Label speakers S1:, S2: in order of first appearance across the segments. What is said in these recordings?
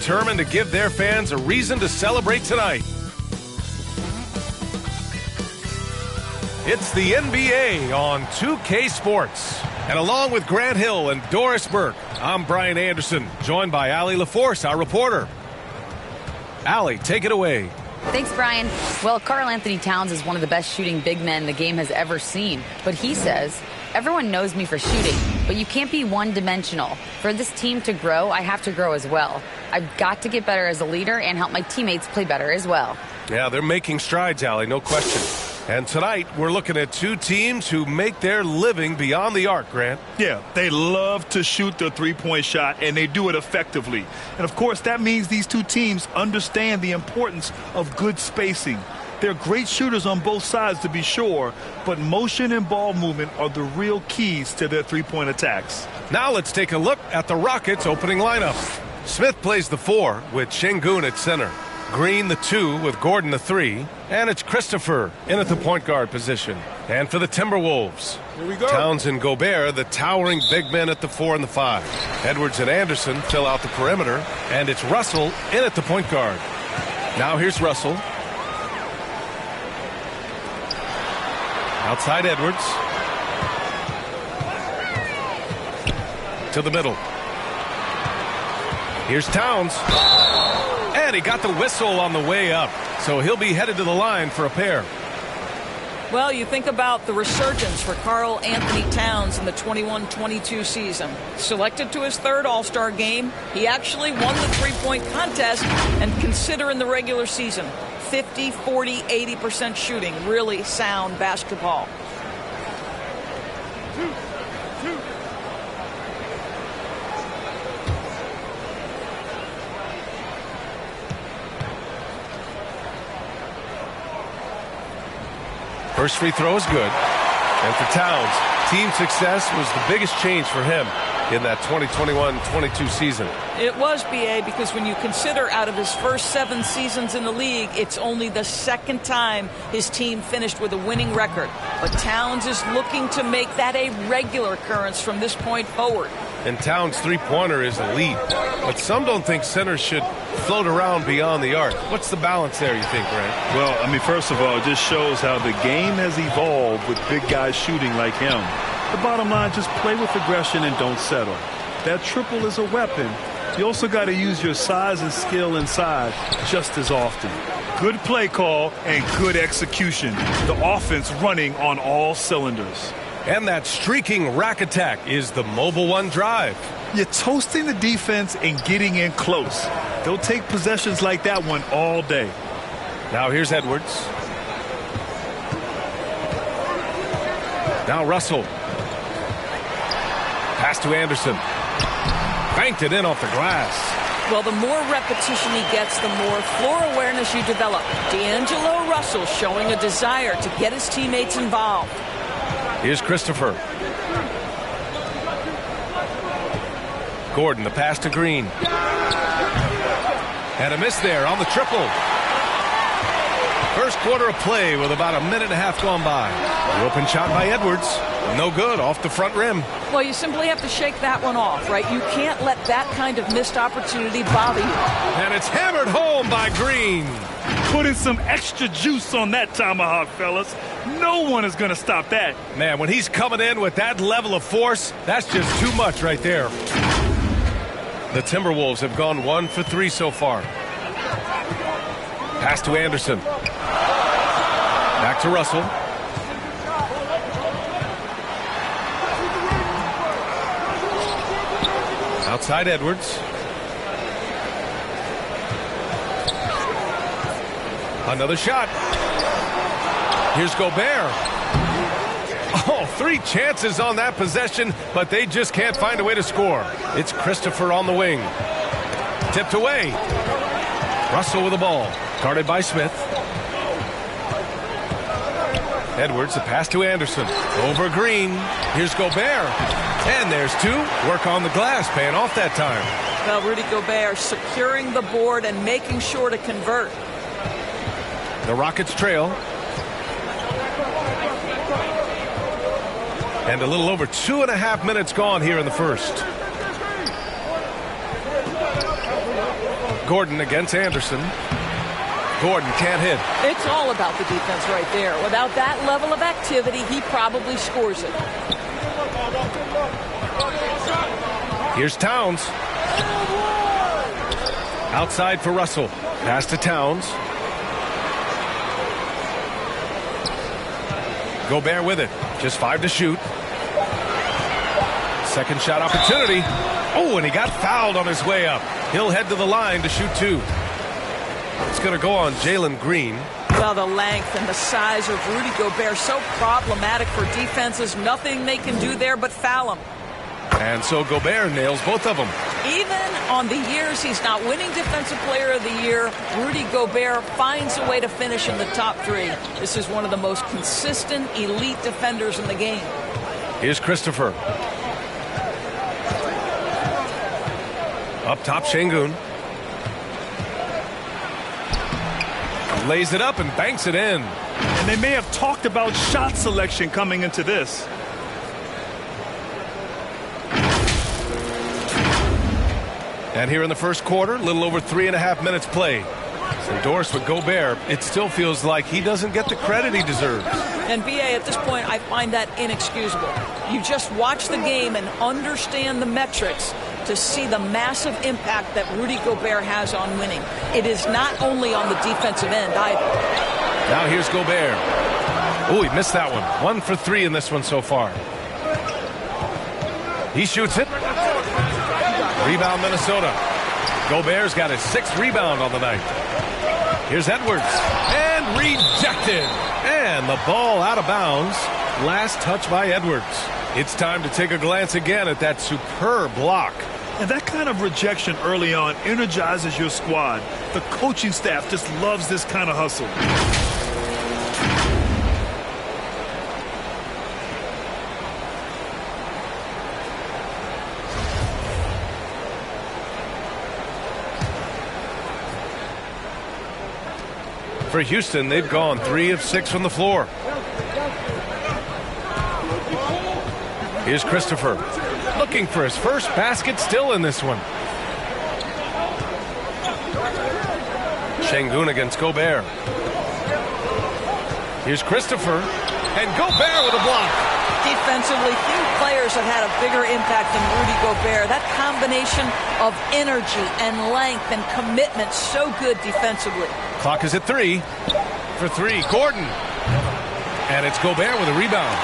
S1: determined to give their fans a reason to celebrate tonight. It's the NBA on 2K Sports. And along with Grant Hill and Doris Burke, I'm Brian Anderson, joined by Allie LaForce, our reporter. Allie, take it away.
S2: Thanks, Brian. Well, Karl Anthony Towns is one of the best shooting big men the game has ever seen. But he says, everyone knows me for shooting, but you can't be one-dimensional. For this team to grow, I have to grow as well. I've got to get better as a leader and help my teammates play better as well.
S1: Yeah, they're making strides, Allie, no question. And tonight, we're looking at two teams who make their living beyond the arc, Grant.
S3: Yeah, they love to shoot the three-point shot, and they do it effectively. And, of course, that means these two teams understand the importance of good spacing. They're great shooters on both sides, to be sure, but motion and ball movement are the real keys to their three-point attacks.
S1: Now let's take a look at the Rockets' opening lineup. Smith plays the 4 with Şengün at center. Green the 2 with Gordon the 3, and it's Christopher in at the point guard position. And for the Timberwolves,
S4: here we go.
S1: Towns and Gobert, the towering big men at the 4 and the 5. Edwards and Anderson fill out the perimeter, and it's Russell in at the point guard. Now here's Russell. Outside Edwards. To the middle. Here's Towns. And he got the whistle on the way up, so he'll be headed to the line for a pair.
S5: Well, you think about the resurgence for Karl Anthony Towns in the 21-22 season. Selected to his 3rd All-Star game, he actually won the three-point contest, and consider in the regular season, 50, 40, 80% shooting, really sound basketball.
S1: First free throw is good. And for Towns, team success was the biggest change for him in that 2021-22 season.
S5: It was, B.A., because when you consider out of his first 7 seasons in the league, it's only the 2nd time his team finished with a winning record. But Towns is looking to make that a regular occurrence from this point forward.
S1: And Towns' three-pointer is elite. But some don't think centers should float around beyond the arc. What's the balance there, you think, Grant?
S3: Well, I mean, first of all, it just shows how the game has evolved with big guys shooting like him. The bottom line, just play with aggression and don't settle. That triple is a weapon. You also got to use your size and skill inside just as often. Good play call and good execution. The offense running on all cylinders.
S1: And that streaking rack attack is the Mobile One drive.
S3: You're toasting the defense and getting in close. They'll take possessions like that one all day.
S1: Now here's Edwards. Now Russell. Pass to Anderson. Banked it in off the glass.
S5: Well, the more repetition he gets, the more floor awareness you develop. D'Angelo Russell showing a desire to get his teammates involved.
S1: Here's Christopher. Gordon, the pass to Green. And a miss there on the triple. First quarter of play with about a minute and a half gone by. The open shot by Edwards. No good, off the front rim.
S5: Well, you simply have to shake that one off, right? You can't let that kind of missed opportunity bother you.
S1: And it's hammered home by Green.
S3: Putting some extra juice on that tomahawk, fellas. No one is going to stop that.
S1: Man, when he's coming in with that level of force, that's just too much right there. The Timberwolves have gone 1 for 3 so far. Pass to Anderson. Back to Russell. Outside Edwards. Another shot. Here's Gobert. Oh, 3 chances on that possession, but they just can't find a way to score. It's Christopher on the wing. Tipped away. Russell with the ball. Guarded by Smith. Edwards, the pass to Anderson. Over Green. Here's Gobert. And there's 2. Work on the glass, paying off that time.
S5: Well, Rudy Gobert securing the board and making sure to convert.
S1: The Rockets trail. And a little over 2.5 minutes gone here in the first. Gordon against Anderson. Gordon can't hit.
S5: It's all about the defense right there. Without that level of activity, he probably scores it.
S1: Here's Towns. Outside for Russell. Pass to Towns. Gobert with it. Just 5 to shoot. Second shot opportunity. Oh, and he got fouled on his way up. He'll head to the line to shoot 2. It's going to go on Jalen Green.
S5: Well, the length and the size of Rudy Gobert so problematic for defenses. Nothing they can do there but foul him.
S1: And so Gobert nails both of them.
S5: Even on the years he's not winning Defensive Player of the Year, Rudy Gobert finds a way to finish in the top 3. This is one of the most consistent elite defenders in the game.
S1: Here's Christopher. Up top, Şengün. Lays it up and banks it in.
S3: And they may have talked about shot selection coming into this.
S1: And here in the first quarter, a little over 3.5 minutes play. It's endorsed with Gobert. It still feels like he doesn't get the credit he deserves.
S5: And BA, at this point, I find that inexcusable. You just watch the game and understand the metrics to see the massive impact that Rudy Gobert has on winning. It is not only on the defensive end either.
S1: Now here's Gobert. Oh, he missed that one. 1 for 3 in this one so far. He shoots it. Rebound Minnesota. Gobert's got his 6th rebound on the night. Here's Edwards. And rejected. And the ball out of bounds. Last touch by Edwards. It's time to take a glance again at that superb block.
S3: And that kind of rejection early on energizes your squad. The coaching staff just loves this kind of hustle.
S1: For Houston, they've gone 3 of 6 from the floor. Here's Christopher. Looking for his first basket, still in this one. Şengün against Gobert. Here's Christopher. And Gobert with a block.
S5: Defensively, few players have had a bigger impact than Rudy Gobert. That combination of energy and length and commitment, so good defensively.
S1: Clock is at 3. For 3, Gordon. And it's Gobert with a rebound.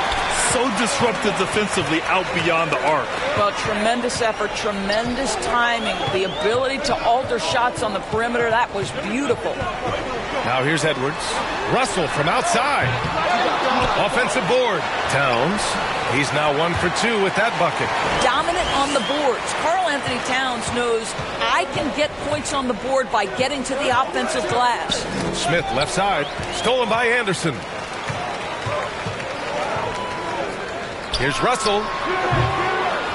S3: So disruptive defensively out beyond the arc.
S5: Well, tremendous effort, tremendous timing, the ability to alter shots on the perimeter. That was beautiful.
S1: Now here's Edwards. Russell from outside. Offensive board. Towns. He's now 1 for 2 with that bucket.
S5: Dominant on the boards. Karl Anthony Towns knows I can get points on the board by getting to the offensive glass.
S1: Smith left side. Stolen by Anderson. Here's Russell.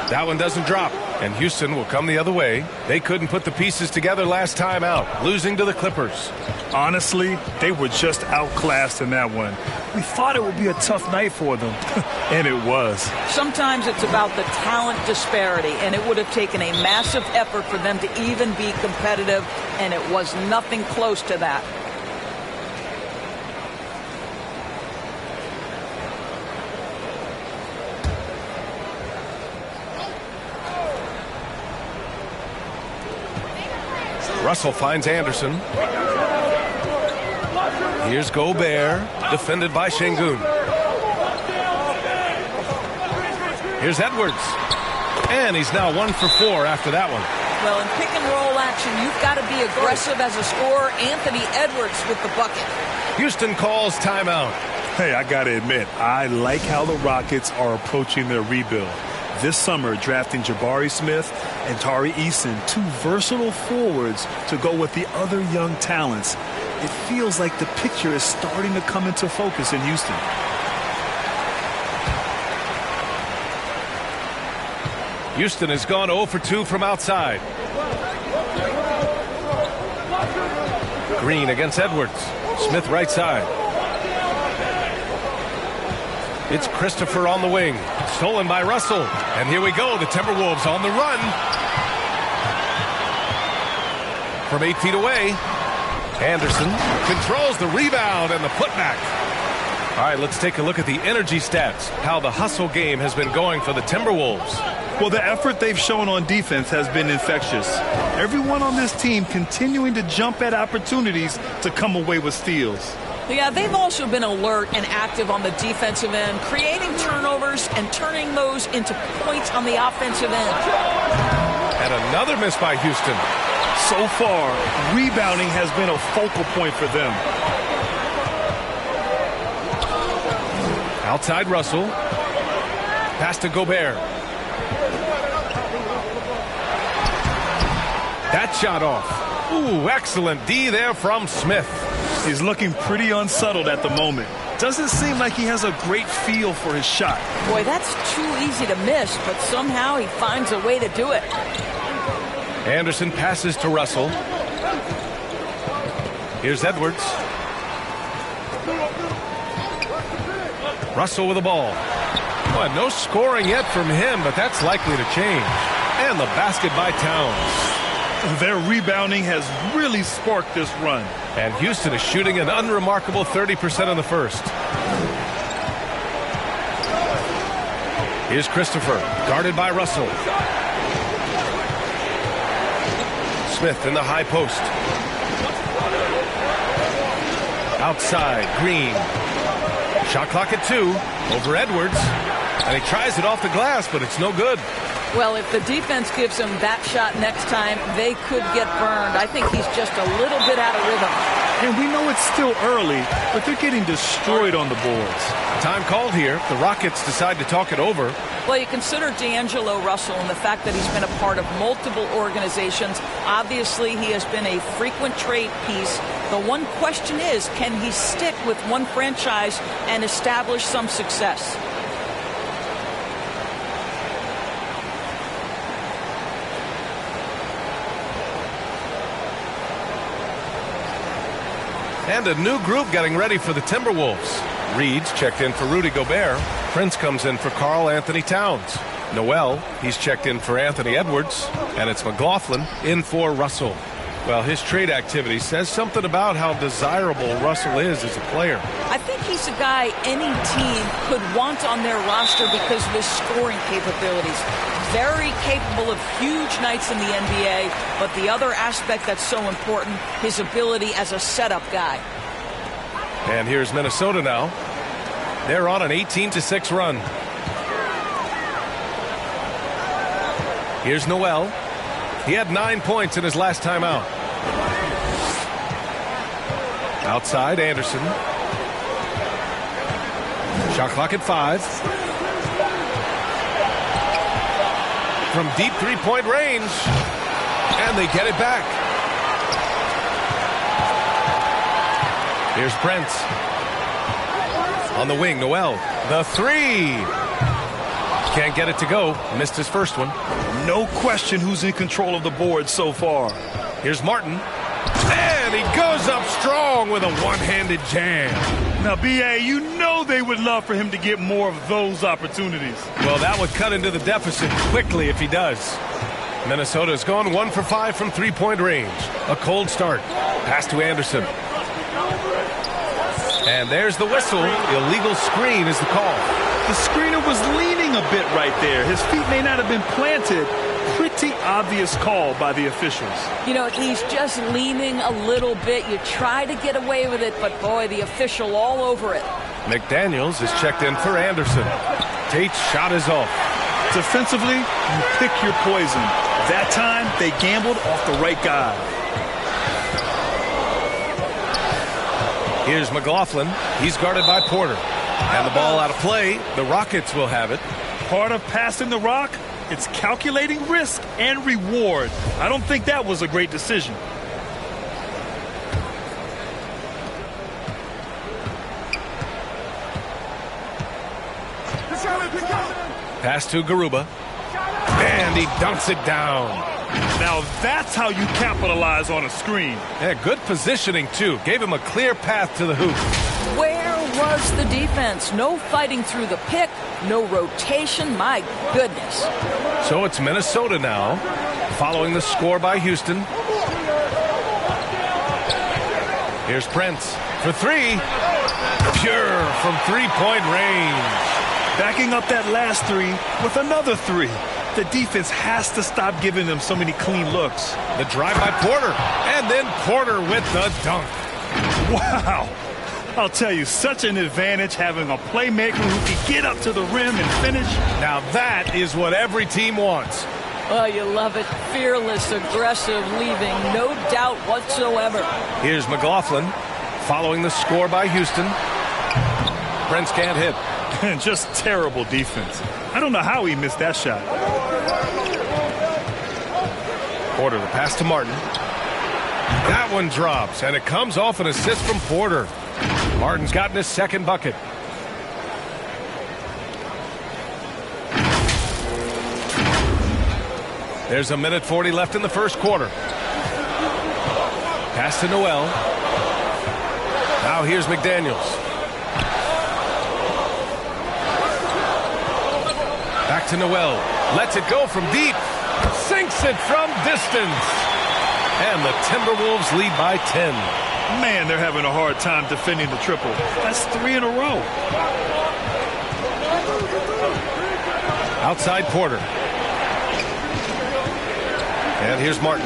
S1: That one doesn't drop. And Houston will come the other way. They couldn't put the pieces together last time out, losing to the Clippers.
S3: Honestly, they were just outclassed in that one. We thought it would be a tough night for them, and it was.
S5: Sometimes it's about the talent disparity, and it would have taken a massive effort for them to even be competitive, and it was nothing close to that.
S1: Russell finds Anderson. Here's Gobert, defended by Şengün. Here's Edwards. And he's now 1 for 4 after that one.
S5: Well, in pick and roll action, you've got to be aggressive as a scorer. Anthony Edwards with the bucket.
S1: Houston calls timeout.
S3: Hey, I got to admit, I like how the Rockets are approaching their rebuild. This summer, drafting Jabari Smith and Tari Eason, 2 versatile forwards to go with the other young talents. It feels like the picture is starting to come into focus in Houston.
S1: Houston has gone 0 for 2 from outside. Green against Edwards. Smith right side. It's Christopher on the wing. Stolen by Russell. And here we go. The Timberwolves on the run. from 8 feet away. Anderson controls the rebound and the putback. All right, let's take a look at the energy stats, how the hustle game has been going for the Timberwolves.
S3: Well, the effort they've shown on defense has been infectious. Everyone on this team continuing to jump at opportunities to come away with steals.
S5: Yeah, they've also been alert and active on the defensive end, creating turnovers and turning those into points on the offensive end.
S1: And another miss by Houston.
S3: So far, rebounding has been a focal point for them.
S1: Outside Russell. Pass to Gobert. That shot off. Ooh, excellent D there from Smith.
S3: He's looking pretty unsettled at the moment. Doesn't seem like he has a great feel for his shot.
S5: Boy, that's too easy to miss, but somehow he finds a way to do it.
S1: Anderson passes to Russell. Here's Edwards. Russell with the ball. Well, no scoring yet from him, but that's likely to change. And the basket by Towns.
S3: Their rebounding has really sparked this run.
S1: And Houston is shooting an unremarkable 30% in the first. Here's Christopher, guarded by Russell. Smith in the high post. Outside, Green. Shot clock at 2. Over Edwards. And he tries it off the glass, but it's no good.
S5: Well, if the defense gives him that shot next time, they could get burned. I think he's just a little bit out of rhythm.
S3: And we know it's still early, but they're getting destroyed on the boards.
S1: Time called here. The Rockets decide to talk it over.
S5: Well, you consider D'Angelo Russell and the fact that he's been a part of multiple organizations. Obviously, he has been a frequent trade piece. The one question is, can he stick with one franchise and establish some success?
S1: And a new group getting ready for the Timberwolves. Reed's checked in for Rudy Gobert. Prince comes in for Karl Anthony Towns. Noel, he's checked in for Anthony Edwards. And it's McLaughlin in for Russell. Well, his trade activity says something about how desirable Russell is as a player.
S5: I think he's a guy any team could want on their roster because of his scoring capabilities. Very capable of huge nights in the NBA, but the other aspect that's so important, his ability as a setup guy.
S1: And here's Minnesota now. They're on an 18-6 run. Here's Noel. He had 9 points in his last time out. Outside, Anderson. Shot clock at 5. From deep three-point range. And they get it back. Here's Brent. On the wing, Noel. The 3. Can't get it to go. Missed his first one.
S3: No question who's in control of the board so far.
S1: Here's Martin. And he goes up strong with a one-handed jam.
S3: Now, B.A., you know they would love for him to get more of those opportunities.
S1: Well, that would cut into the deficit quickly if he does. Minnesota's gone 1 for 5 from three-point range. A cold start. Pass to Anderson. And there's the whistle. Illegal screen is the call.
S3: The screener was leaning a bit right there. His feet may not have been planted. Pretty obvious call by the officials. You know,
S5: he's just leaning a little bit. You try to get away with it, but boy, the official all over it.
S1: McDaniels is checked in for Anderson. Tate's shot is off.
S3: Defensively, you pick your poison. That time, they gambled off the right guy.
S1: Here's McLaughlin. He's guarded by Porter. And the ball out of play. The Rockets will have it.
S3: Part of passing the rock, it's calculating risk and reward. I don't think that was a great decision.
S1: Pass to Garuba. And he dunks it down.
S3: Now that's how you capitalize on a screen.
S1: Yeah, good positioning, too. Gave him a clear path to the hoop.
S5: Where was the defense? No fighting through the pick, no rotation. My goodness.
S1: So it's Minnesota now, following the score by Houston. Here's Prince for three. Pure from three-point range.
S3: Backing up that last three with another three. The defense has to stop giving them so many clean looks.
S1: The drive by Porter, and then Porter with the dunk.
S3: Wow. I'll tell you, such an advantage having a playmaker who can get up to the rim and finish.
S1: Now that is what every team wants.
S5: Oh, you love it. Fearless, aggressive, leaving no doubt whatsoever.
S1: Here's McLaughlin following the score by Houston. Prince can't hit.
S3: Just terrible defense. I don't know how he missed that shot.
S1: Porter, the pass to Martin. That one drops, and it comes off an assist from Porter. Martin's gotten his second bucket. There's a minute 40 left in the first quarter. Pass to Noel. Now here's McDaniels. Back to Noel. Lets it go from deep. Sinks it from distance. And the Timberwolves lead by 10.
S3: Man, they're having a hard time defending the triple. That's three in a row.
S1: Outside Porter. And here's Martin.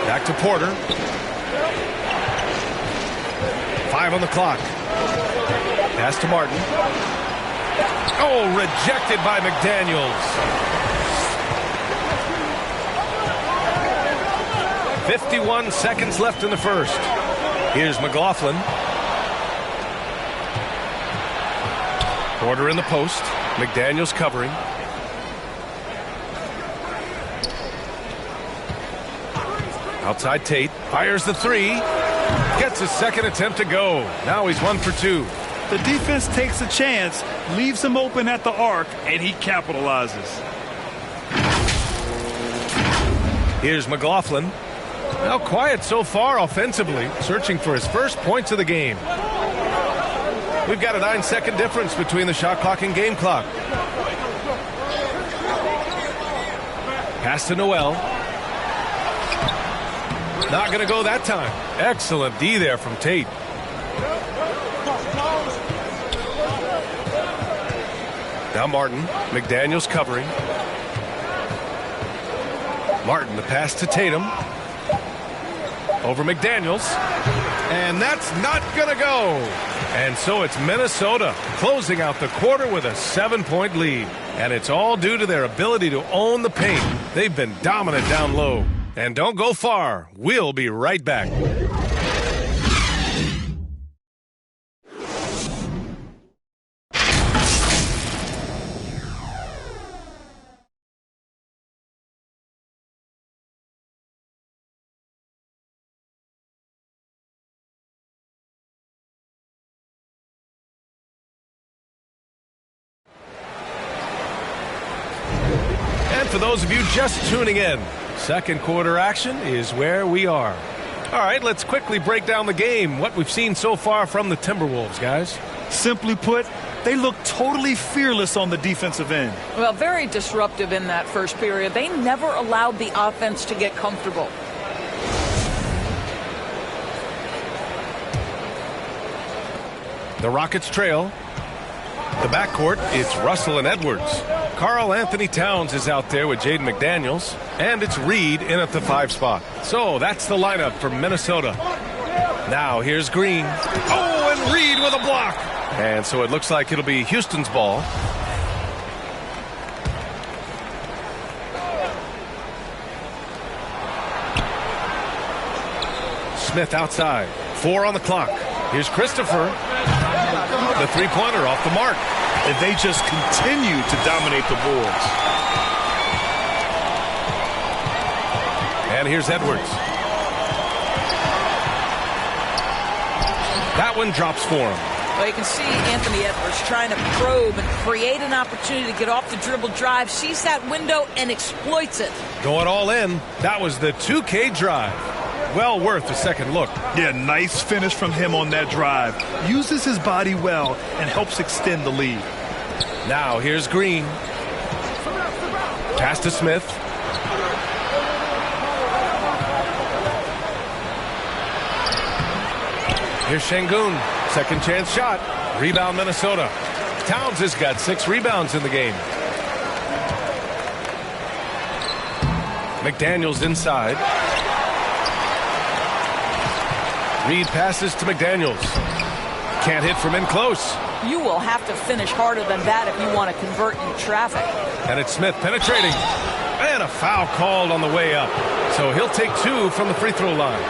S1: Back to Porter. 5 on the clock. Pass to Martin. Oh, rejected by McDaniels. 51 seconds left in the first. Here's McLaughlin. Porter in the post. McDaniels covering. Outside Tate. Fires the three. Gets his second attempt to go. Now he's 1 for 2.
S3: The defense takes a chance, leaves him open at the arc, and he capitalizes.
S1: Here's McLaughlin. Now quiet so far offensively, searching for his first points of the game. We've got a 9-second difference between the shot clock and game clock. Pass to Noel. Not going to go that time. Excellent D there from Tate. Now Martin. McDaniels covering. Martin, the pass to Tatum. Over McDaniels. And that's not going to go. And so it's Minnesota closing out the quarter with a 7-point lead. And it's all due to their ability to own the paint. They've been dominant down low. And don't go far. We'll be right back. And for those of you just tuning in, second quarter action is where we are. All right, let's quickly break down the game, what we've seen so far from the Timberwolves, guys.
S3: Simply put, they look totally fearless on the defensive end.
S5: Well, very disruptive in that first period. They never allowed the offense to get comfortable.
S1: The Rockets trail. The backcourt, it's Russell and Edwards. Karl Anthony Towns is out there with Jaden McDaniels. And it's Reed in at the 5 spot. So that's the lineup for Minnesota. Now here's Green. Oh, and Reed with a block. And so it looks like it'll be Houston's ball. Smith outside. 4 on the clock. Here's Christopher. The three-pointer off the mark.
S3: And they just continue to dominate the boards.
S1: And here's Edwards. That one drops for him.
S5: Well, you can see Anthony Edwards trying to probe and create an opportunity to get off the dribble drive, sees that window and exploits it.
S1: Going all in. That was the 2K drive. Well worth a second look.
S3: Yeah, nice finish from him on that drive. Uses his body well and helps extend the lead.
S1: Now here's Green. Pass to Smith. Here's Şengün. Second chance shot. Rebound Minnesota. Towns has got 6 rebounds in the game. McDaniels inside. Reed passes to McDaniels. Can't hit from in close.
S5: You will have to finish harder than that if you want to convert in traffic.
S1: And it's Smith penetrating. And a foul called on the way up. So he'll take 2 from the free throw line.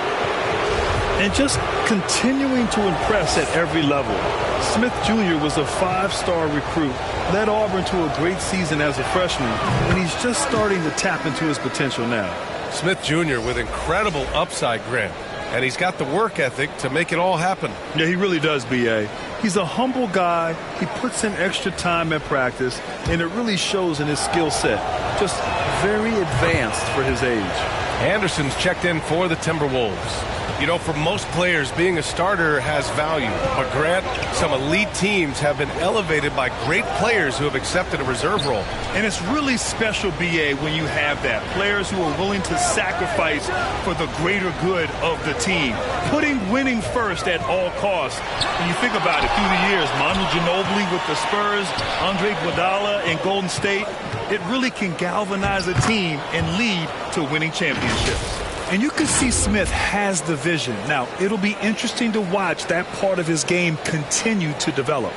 S3: And just continuing to impress at every level. Smith Jr. was a 5-star recruit, led Auburn to a great season as a freshman, and he's just starting to tap into his potential now.
S1: Smith Jr. with incredible upside, Grant. And he's got the work ethic to make it all happen.
S3: Yeah, he really does, B.A. He's a humble guy. He puts in extra time at practice, and it really shows in his skill set. Just very advanced for his age.
S1: Anderson's checked in for the Timberwolves. You know, for most players, being a starter has value. But, Grant, some elite teams have been elevated by great players who have accepted a reserve role.
S3: And it's really special, B.A., when you have that. Players who are willing to sacrifice for the greater good of the team. Putting winning first at all costs. When you think about it, through the years, Manu Ginobili with the Spurs, Andre Iguodala in Golden State, it really can galvanize a team and lead to winning championships. And you can see Smith has the vision. Now, it'll be interesting to watch that part of his game continue to develop.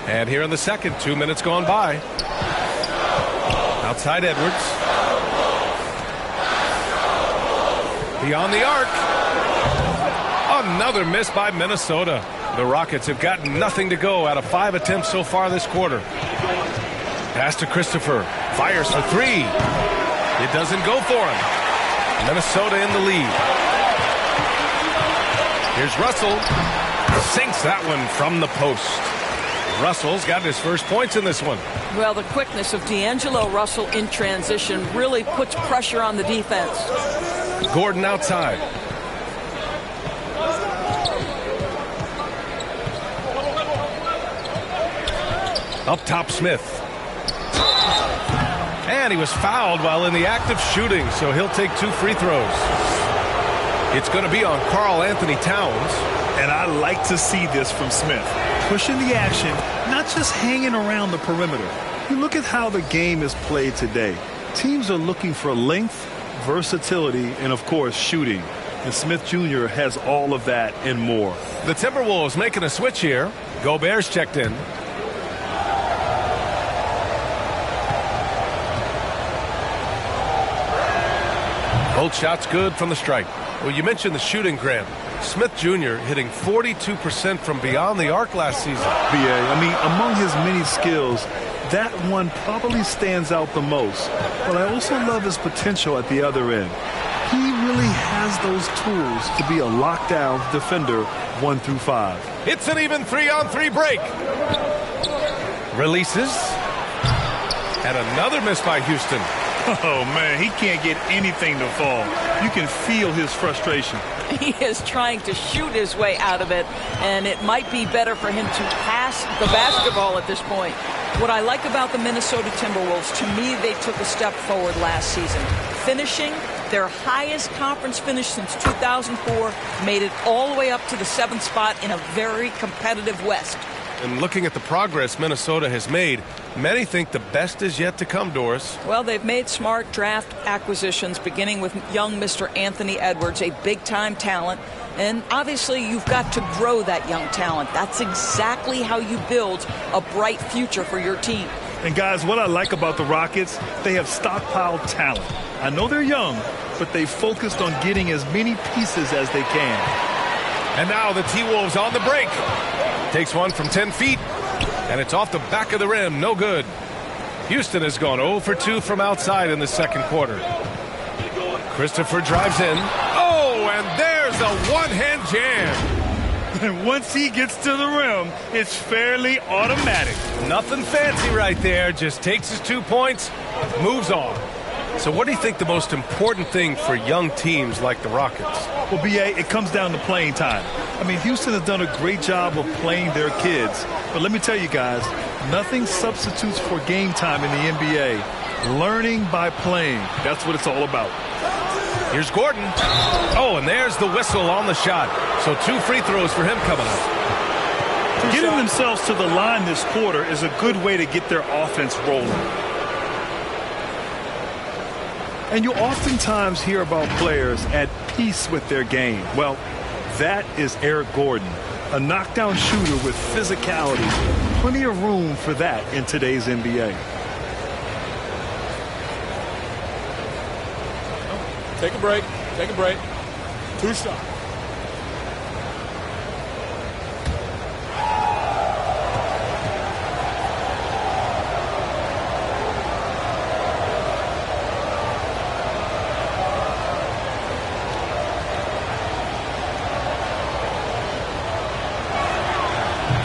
S1: And here in the second, 2 minutes gone by. Outside Edwards. Beyond the arc. Another miss by Minnesota. The Rockets have gotten nothing to go out of 5 attempts so far this quarter. Pass to Christopher. Fires for 3. It doesn't go for him. Minnesota in the lead. Here's Russell. Sinks that one from the post. Russell's got his first points in this one.
S5: Well, the quickness of D'Angelo Russell in transition really puts pressure on the defense.
S1: Gordon outside. Up top, Smith. And he was fouled while in the act of shooting, so he'll take 2 free throws. It's going to be on Karl Anthony Towns.
S3: And I like to see this from Smith. Pushing the action, not just hanging around the perimeter. You look at how the game is played today. Teams are looking for length, versatility, and, of course, shooting. And Smith Jr. has all of that and more.
S1: The Timberwolves making a switch here. Gobert's checked in. Both shots good from the stripe. Well, you mentioned the shooting, Graham. Smith Jr. hitting 42% from beyond the arc last season.
S3: B.A., I mean, among his many skills, that one probably stands out the most. But I also love his potential at the other end. He really has those tools to be a lockdown defender 1 through 5.
S1: It's an even 3-on-3 break. Releases. And another miss by Houston.
S3: Oh, man, he can't get anything to fall. You can feel his frustration.
S5: He is trying to shoot his way out of it, and it might be better for him to pass the basketball at this point. What I like about the Minnesota Timberwolves, to me, they took a step forward last season. Finishing their highest conference finish since 2004, made it all the way up to the 7th spot in a very competitive West.
S1: And looking at the progress Minnesota has made, many think the best is yet to come, Doris.
S5: Well, they've made smart draft acquisitions, beginning with young Mr. Anthony Edwards, a big-time talent. And obviously, you've got to grow that young talent. That's exactly how you build a bright future for your team.
S3: And, guys, what I like about the Rockets, they have stockpiled talent. I know they're young, but they focused on getting as many pieces as they can.
S1: And now the T-Wolves on the break. Takes one from 10 feet, and it's off the back of the rim. No good. Houston has gone 0 for 2 from outside in the second quarter. Christopher drives in. Oh, and there's a one-hand jam.
S3: And once he gets to the rim, it's fairly automatic.
S1: Nothing fancy right there. Just takes his 2 points, moves on. So what do you think the most important thing for young teams like the Rockets?
S3: Well, B.A., it comes down to playing time. I mean, Houston has done a great job of playing their kids. But let me tell you guys, nothing substitutes for game time in the NBA. Learning by playing. That's what it's all about.
S1: Here's Gordon. Oh, and there's the whistle on the shot. So 2 free throws for him coming up.
S3: Getting themselves to the line this quarter is a good way to get their offense rolling. And you oftentimes hear about players at peace with their game. Well, that is Eric Gordon, a knockdown shooter with physicality. Plenty of room for that in today's NBA.
S4: Take a break. Take a break. 2 shots.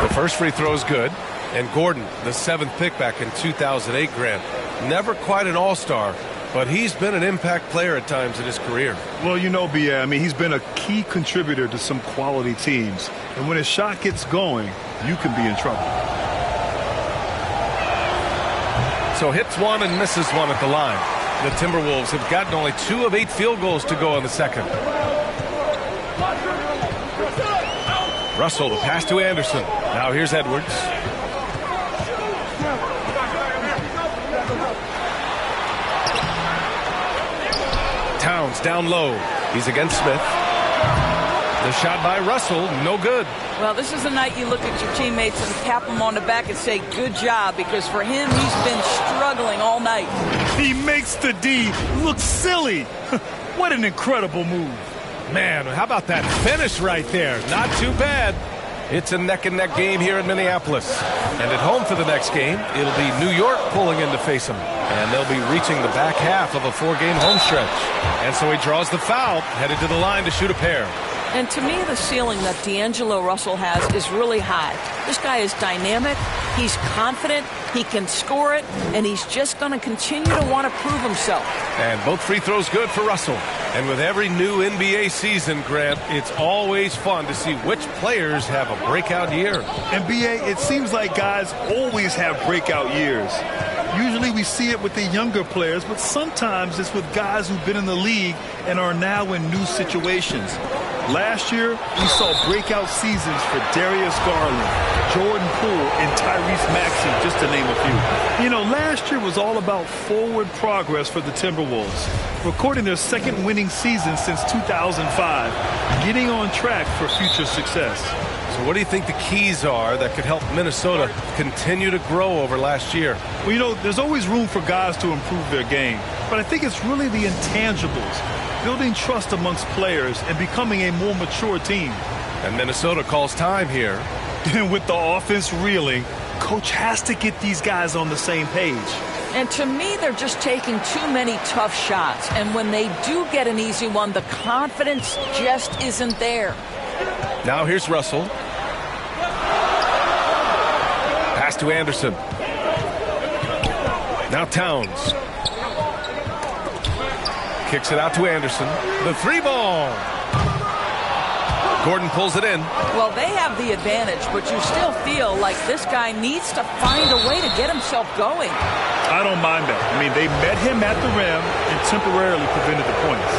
S1: The first free throw is good. And Gordon, the 7th pick back in 2008, Grant. Never quite an all-star, but he's been an impact player at times in his career.
S3: Well, you know, B.A., I mean, he's been a key contributor to some quality teams. And when his shot gets going, you can be in trouble.
S1: So hits one and misses one at the line. The Timberwolves have gotten only 2 of 8 field goals to go in the second. Russell, the pass to Anderson. Now here's Edwards. Towns down low. He's against Smith. The shot by Russell, no good.
S5: Well, this is a night you look at your teammates and tap them on the back and say, good job, because for him, he's been struggling all night.
S3: He makes the D look silly. What an incredible move.
S1: Man, how about that finish right there? Not too bad. It's a neck-and-neck game here in Minneapolis. And at home for the next game, it'll be New York pulling in to face them. And they'll be reaching the back half of a 4-game home stretch. And so he draws the foul, headed to the line to shoot a pair.
S5: And to me, the ceiling that D'Angelo Russell has is really high. This guy is dynamic, he's confident, he can score it, and he's just going to continue to want to prove himself.
S1: And both free throws good for Russell. And with every new NBA season, Grant, it's always fun to see which players have a breakout year.
S3: And B.A., it seems like guys always have breakout years. Usually we see it with the younger players, but sometimes it's with guys who've been in the league and are now in new situations. Last year, we saw breakout seasons for Darius Garland, Jordan Poole, and Tyrese Maxey, just to name a few. You know, last year was all about forward progress for the Timberwolves, recording their 2nd winning season since 2005, getting on track for future success.
S1: So what do you think the keys are that could help Minnesota continue to grow over last year?
S3: Well, you know, there's always room for guys to improve their game, but I think it's really the intangibles. Building trust amongst players and becoming a more mature team.
S1: And Minnesota calls time here.
S3: And with the offense reeling, coach has to get these guys on the same page.
S5: And to me, they're just taking too many tough shots. And when they do get an easy one, the confidence just isn't there.
S1: Now here's Russell. Pass to Anderson. Now Towns. Kicks it out to Anderson. The 3-ball. Gordon pulls it in.
S5: Well, they have the advantage, but you still feel like this guy needs to find a way to get himself going.
S3: I don't mind that. I mean, they met him at the rim and temporarily prevented the points.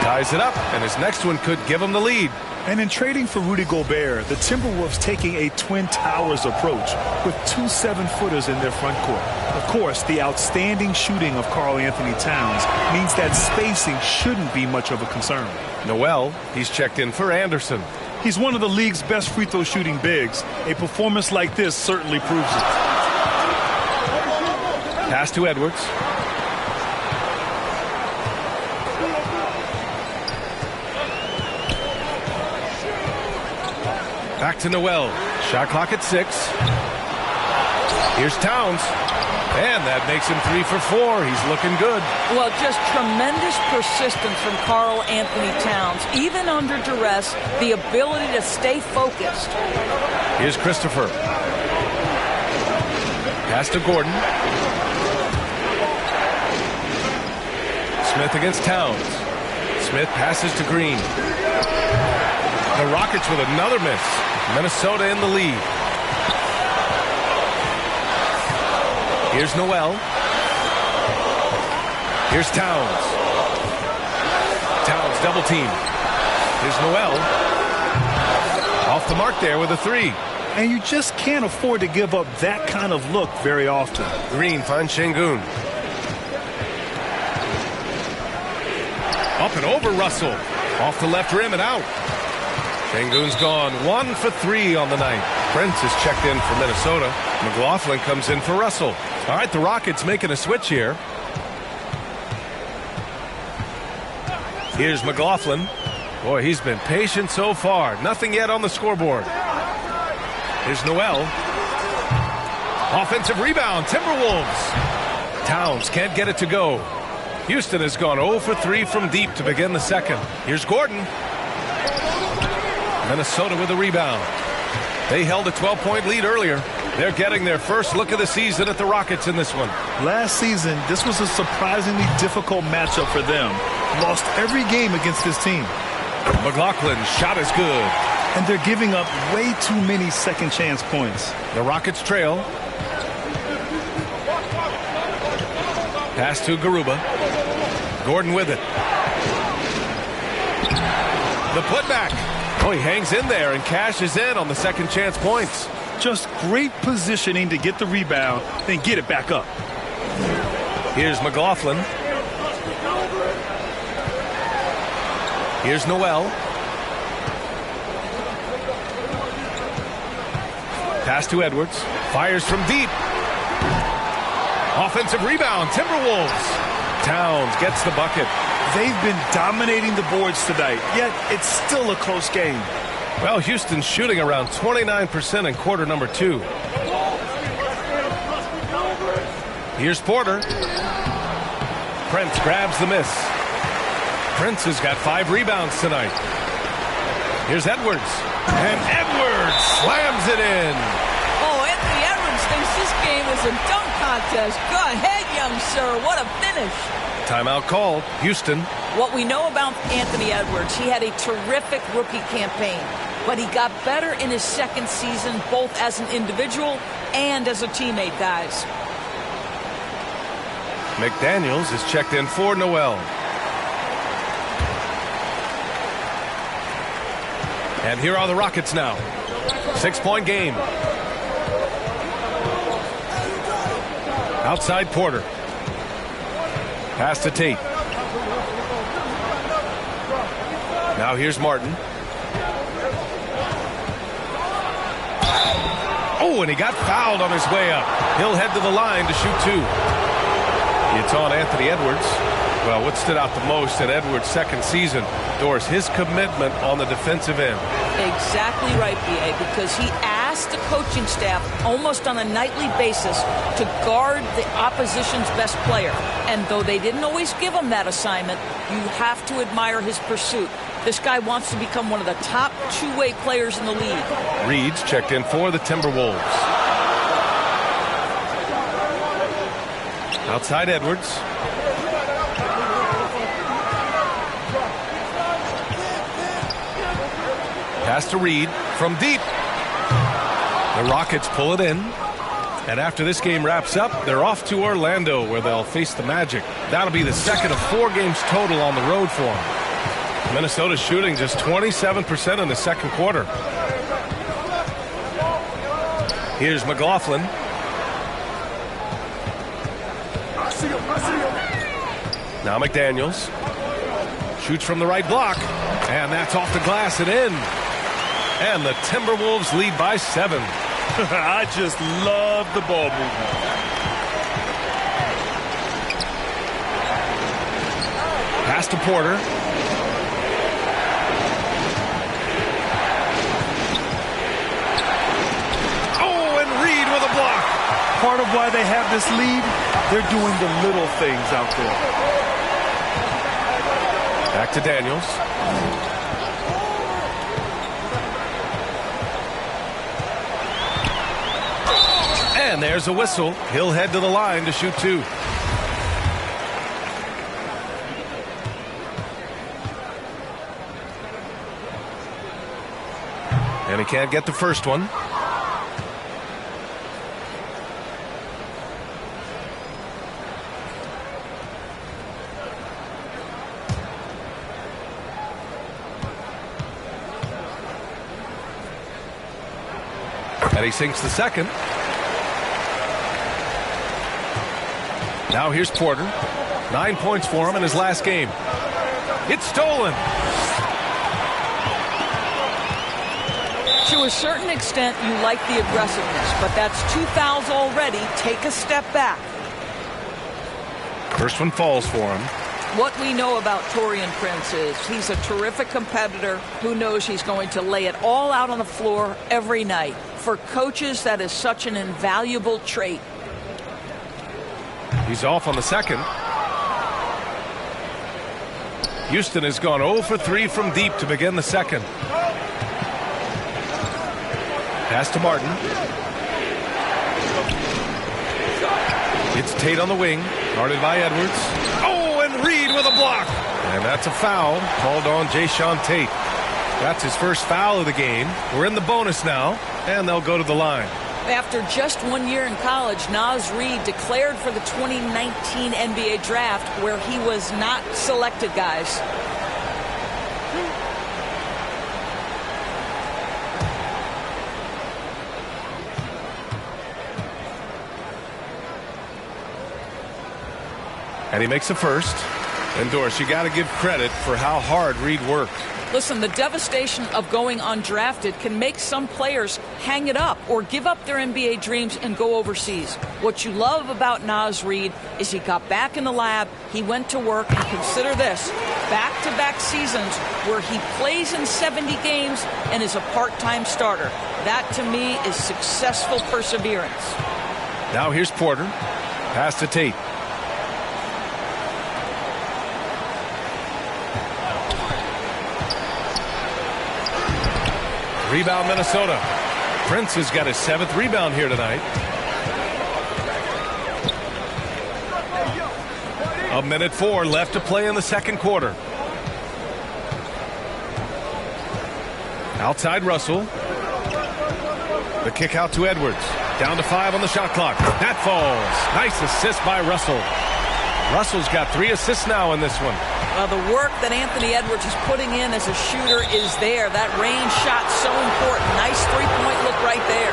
S1: Ties it up, and his next one could give him the lead.
S3: And in trading for Rudy Gobert, the Timberwolves taking a Twin Towers approach with 2 7-footers in their front court. Of course, the outstanding shooting of Karl Anthony Towns means that spacing shouldn't be much of a concern.
S1: Noel, he's checked in for Anderson.
S3: He's one of the league's best free throw shooting bigs. A performance like this certainly proves it.
S1: Pass to Edwards. Back to Noel. Shot clock at 6. Here's Towns. And that makes him 3 for 4. He's looking good.
S5: Well, just tremendous persistence from Karl Anthony Towns. Even under duress, the ability to stay focused.
S1: Here's Christopher. Pass to Gordon. Smith against Towns. Smith passes to Green. The Rockets with another miss. Minnesota in the lead. Here's Noel. Here's Towns. Towns double team. Here's Noel. Off the mark there with a three.
S3: And you just can't afford to give up that kind of look very often.
S1: Green finds Şengün. Up and over Russell. Off the left rim and out. Şengün's gone 1 for 3 on the night. Prince is checked in for Minnesota. McLaughlin comes in for Russell. All right, the Rockets making a switch here. Here's McLaughlin. Boy, he's been patient so far. Nothing yet on the scoreboard. Here's Noel. Offensive rebound, Timberwolves. Towns can't get it to go. Houston has gone 0 for 3 from deep to begin the second. Here's Gordon. Minnesota with a rebound. They held a 12-point lead earlier. They're getting their first look of the season at the Rockets in this one.
S3: Last season, this was a surprisingly difficult matchup for them. Lost every game against this team.
S1: McLaughlin's shot is good.
S3: And they're giving up way too many second chance points.
S1: The Rockets trail. Pass to Garuba. Gordon with it. The putback. Oh, he hangs in there and cashes in on the second chance points.
S3: Just great positioning to get the rebound, then get it back up.
S1: Here's McLaughlin. Here's Noel. Pass to Edwards. Fires from deep. Offensive rebound, Timberwolves. Towns gets the bucket.
S3: They've been dominating the boards tonight, yet it's still a close game.
S1: Well, Houston's shooting around 29% in quarter number 2. Here's Porter. Prince grabs the miss. Prince has got 5 rebounds tonight. Here's Edwards. And Edwards slams it in.
S5: Oh, Anthony Edwards thinks this game is a dunk contest. Go ahead, young sir. What a finish.
S1: Timeout called. Houston.
S5: What we know about Anthony Edwards, he had a terrific rookie campaign, but he got better in his second season, both as an individual and as a teammate, guys.
S1: McDaniels is checked in for Noel. And here are the Rockets now. 6-point game. Outside Porter. Pass to Tate. Now here's Martin. Oh, and he got fouled on his way up. He'll head to the line to shoot 2. It's on Anthony Edwards. Well, what stood out the most in Edwards' second season, Doris, his commitment on the defensive end.
S5: Exactly right, B.A., because he asked the coaching staff almost on a nightly basis to guard the opposition's best player. And though they didn't always give him that assignment, you have to admire his pursuit. This guy wants to become one of the top two-way players in the league.
S1: Reed's checked in for the Timberwolves. Outside Edwards. Pass to Reed from deep. The Rockets pull it in. And after this game wraps up, they're off to Orlando where they'll face the Magic. That'll be the second of 4 games total on the road for them. Minnesota shooting just 27% in the second quarter. Here's McLaughlin. Now McDaniels. Shoots from the right block. And that's off the glass and in. And the Timberwolves lead by 7.
S3: I just love the ball movement.
S1: Pass to Porter. Oh, and Reed with a block.
S3: Part of why they have this lead, they're doing the little things out there.
S1: Back to Daniels. And there's a whistle. He'll head to the line to shoot 2. And he can't get the first one. And he sinks the second. Now here's Porter. 9 points for him in his last game. It's stolen.
S5: To a certain extent, you like the aggressiveness, but that's 2 fouls already. Take a step back.
S1: First one falls for him.
S5: What we know about Taurean Prince is he's a terrific competitor who knows he's going to lay it all out on the floor every night. For coaches, that is such an invaluable trait.
S1: He's off on the second. Houston has gone 0 for 3 from deep to begin the second. Pass to Martin. It's Tate on the wing, guarded by Edwards. Oh, and Reed with a block. And that's a foul called on Jayshawn Tate. That's his first foul of the game. We're in the bonus now, and they'll go to the line.
S5: After just 1 year in college, Naz Reid declared for the 2019 NBA draft, where he was not selected, guys.
S1: And he makes a first. And Doris, you got to give credit for how hard Reed worked.
S5: Listen, the devastation of going undrafted can make some players hang it up or give up their NBA dreams and go overseas. What you love about Naz Reid is he got back in the lab, he went to work, and consider this, back-to-back seasons where he plays in 70 games and is a part-time starter. That, to me, is successful perseverance.
S1: Now here's Porter. Pass to Tate. Rebound Minnesota. Prince has got his 7th rebound here tonight. A minute 4 left to play in the second quarter. Outside Russell. The kick out to Edwards. Down to 5 on the shot clock. That falls. Nice assist by Russell. Russell's got 3 assists now in this one.
S5: The work that Anthony Edwards is putting in as a shooter is there. That range shot so important. Nice three-point look right there.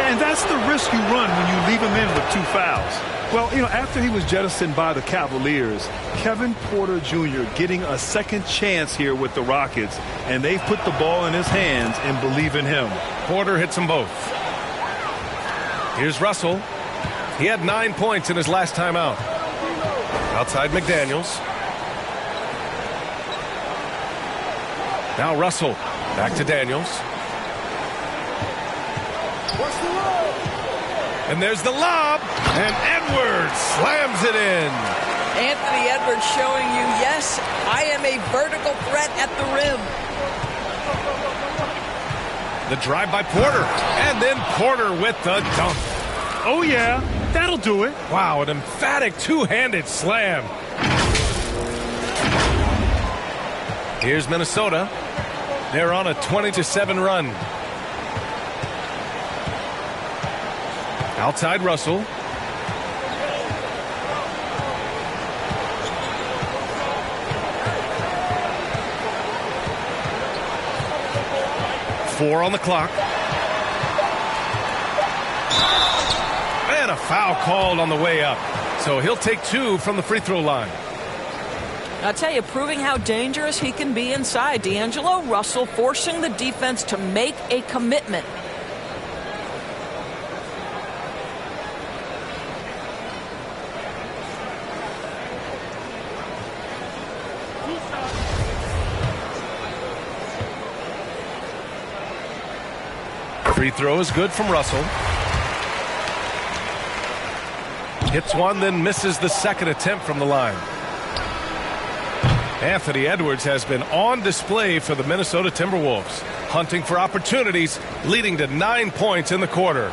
S3: And that's the risk you run when you leave him in with 2 fouls. Well, after he was jettisoned by the Cavaliers, Kevin Porter Jr. getting a second chance here with the Rockets, and they've put the ball in his hands and believe in him.
S1: Porter hits them both. Here's Russell. He had 9 points in his last time out. Outside McDaniels. Now Russell. Back to Daniels. And there's the lob. And Edwards slams it in.
S5: Anthony Edwards showing you, yes, I am a vertical threat at the rim.
S1: The drive by Porter. And then Porter with the dunk.
S3: Oh, yeah. That'll do it.
S1: Wow, an emphatic two-handed slam. Here's Minnesota. They're on a 20-7 run. Outside Russell. Four on the clock. And a foul called on the way up. So he'll take 2 from the free throw line.
S5: I'll tell you, proving how dangerous he can be inside. D'Angelo Russell forcing the defense to make a commitment.
S1: Free throw is good from Russell. Hits one, then misses the second attempt from the line. Anthony Edwards has been on display for the Minnesota Timberwolves, hunting for opportunities, leading to 9 points in the quarter.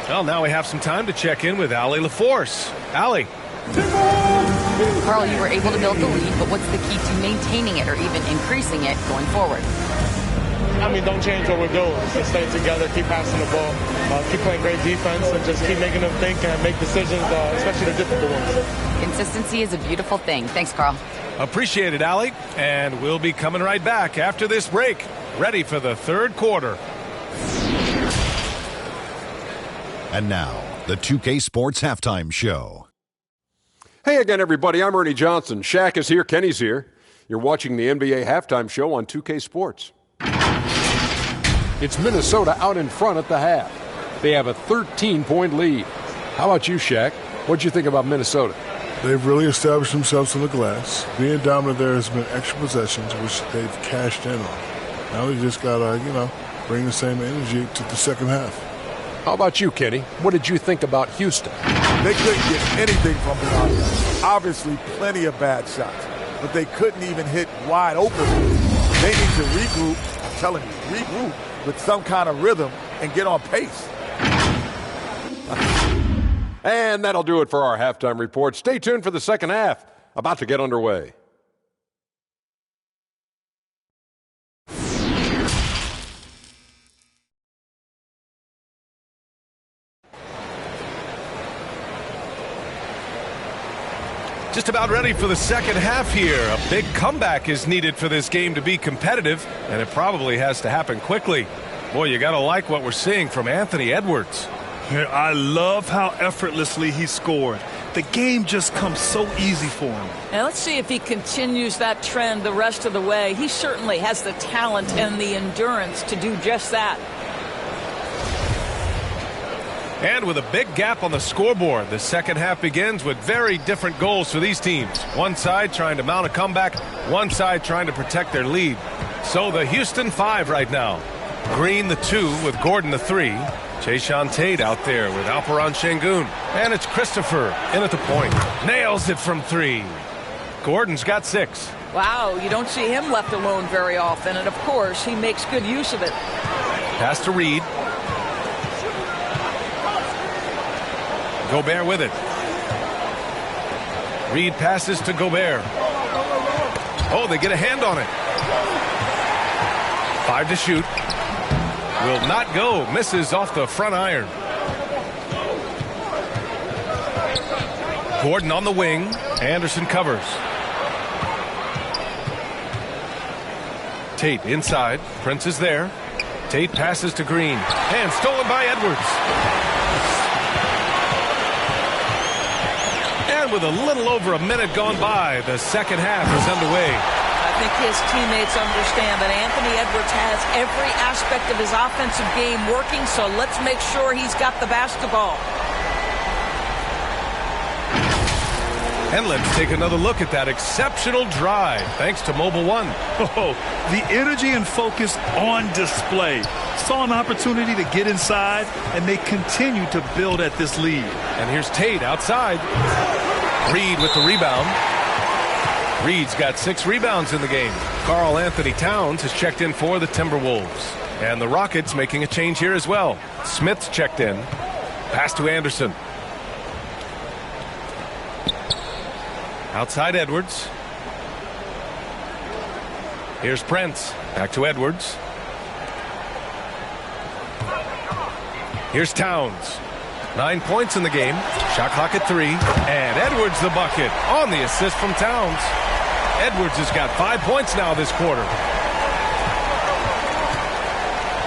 S1: Well, now we have some time to check in with Allie LaForce. Allie.
S2: Carl, you were able to build the lead, but what's the key to maintaining it or even increasing it going forward?
S6: Don't change what we're doing. Just stay together, keep passing the ball, keep playing great defense, and just keep making them think and make decisions, especially the difficult ones.
S2: Consistency is a beautiful thing. Thanks, Carl.
S1: Appreciate it, Allie. And we'll be coming right back after this break. Ready for the third quarter.
S7: And now, the 2K Sports Halftime Show.
S8: Hey again, everybody. I'm Ernie Johnson. Shaq is here. Kenny's here. You're watching the NBA Halftime Show on 2K Sports. It's Minnesota out in front at the half. They have a 13-point lead. How about you, Shaq? What'd you think about Minnesota?
S9: They've really established themselves on the glass. Being dominant there has been extra possessions, which they've cashed in on. Now they just got to, bring the same energy to the second half.
S8: How about you, Kenny? What did you think about Houston?
S10: They couldn't get anything from behind them. Obviously, plenty of bad shots, but they couldn't even hit wide open. They need to regroup. I'm telling you, regroup with some kind of rhythm and get on pace.
S8: And that'll do it for our halftime report. Stay tuned for the second half. About to get underway.
S1: Just about ready for the second half here. A big comeback is needed for this game to be competitive, and it probably has to happen quickly. Boy, you got to like what we're seeing from Anthony Edwards.
S3: I love how effortlessly he scored. The game just comes so easy for him.
S5: Now let's see if he continues that trend the rest of the way. He certainly has the talent and the endurance to do just that.
S1: And with a big gap on the scoreboard, the second half begins with very different goals for these teams. One side trying to mount a comeback, one side trying to protect their lead. So the Houston 5 right now. Green the 2 with Gordon the 3. Jae'Sean Tate out there with Alperen Şengün. And it's Christopher in at the point. Nails it from 3. Gordon's got 6.
S5: Wow, you don't see him left alone very often. And, of course, he makes good use of it.
S1: Pass to Reed. Gobert with it. Reed passes to Gobert. Oh, they get a hand on it. 5 to shoot. Will not go. Misses off the front iron. Gordon on the wing. Anderson covers. Tate inside. Prince is there. Tate passes to Green. And stolen by Edwards. And with a little over a minute gone by, the second half is underway.
S5: I think his teammates understand that Anthony Edwards has every aspect of his offensive game working, so let's make sure he's got the basketball.
S1: And let's take another look at that exceptional drive, thanks to Mobile One.
S3: Oh, the energy and focus on display. Saw an opportunity to get inside, and they continue to build at this lead.
S1: And here's Tate outside. Reed with the rebound. Reed's got 6 rebounds in the game. Karl Anthony Towns has checked in for the Timberwolves. And the Rockets making a change here as well. Smith's checked in. Pass to Anderson. Outside Edwards. Here's Prince. Back to Edwards. Here's Towns. 9 points in the game. Shot clock at 3. And Edwards the bucket on the assist from Towns. Edwards has got 5 points now this quarter.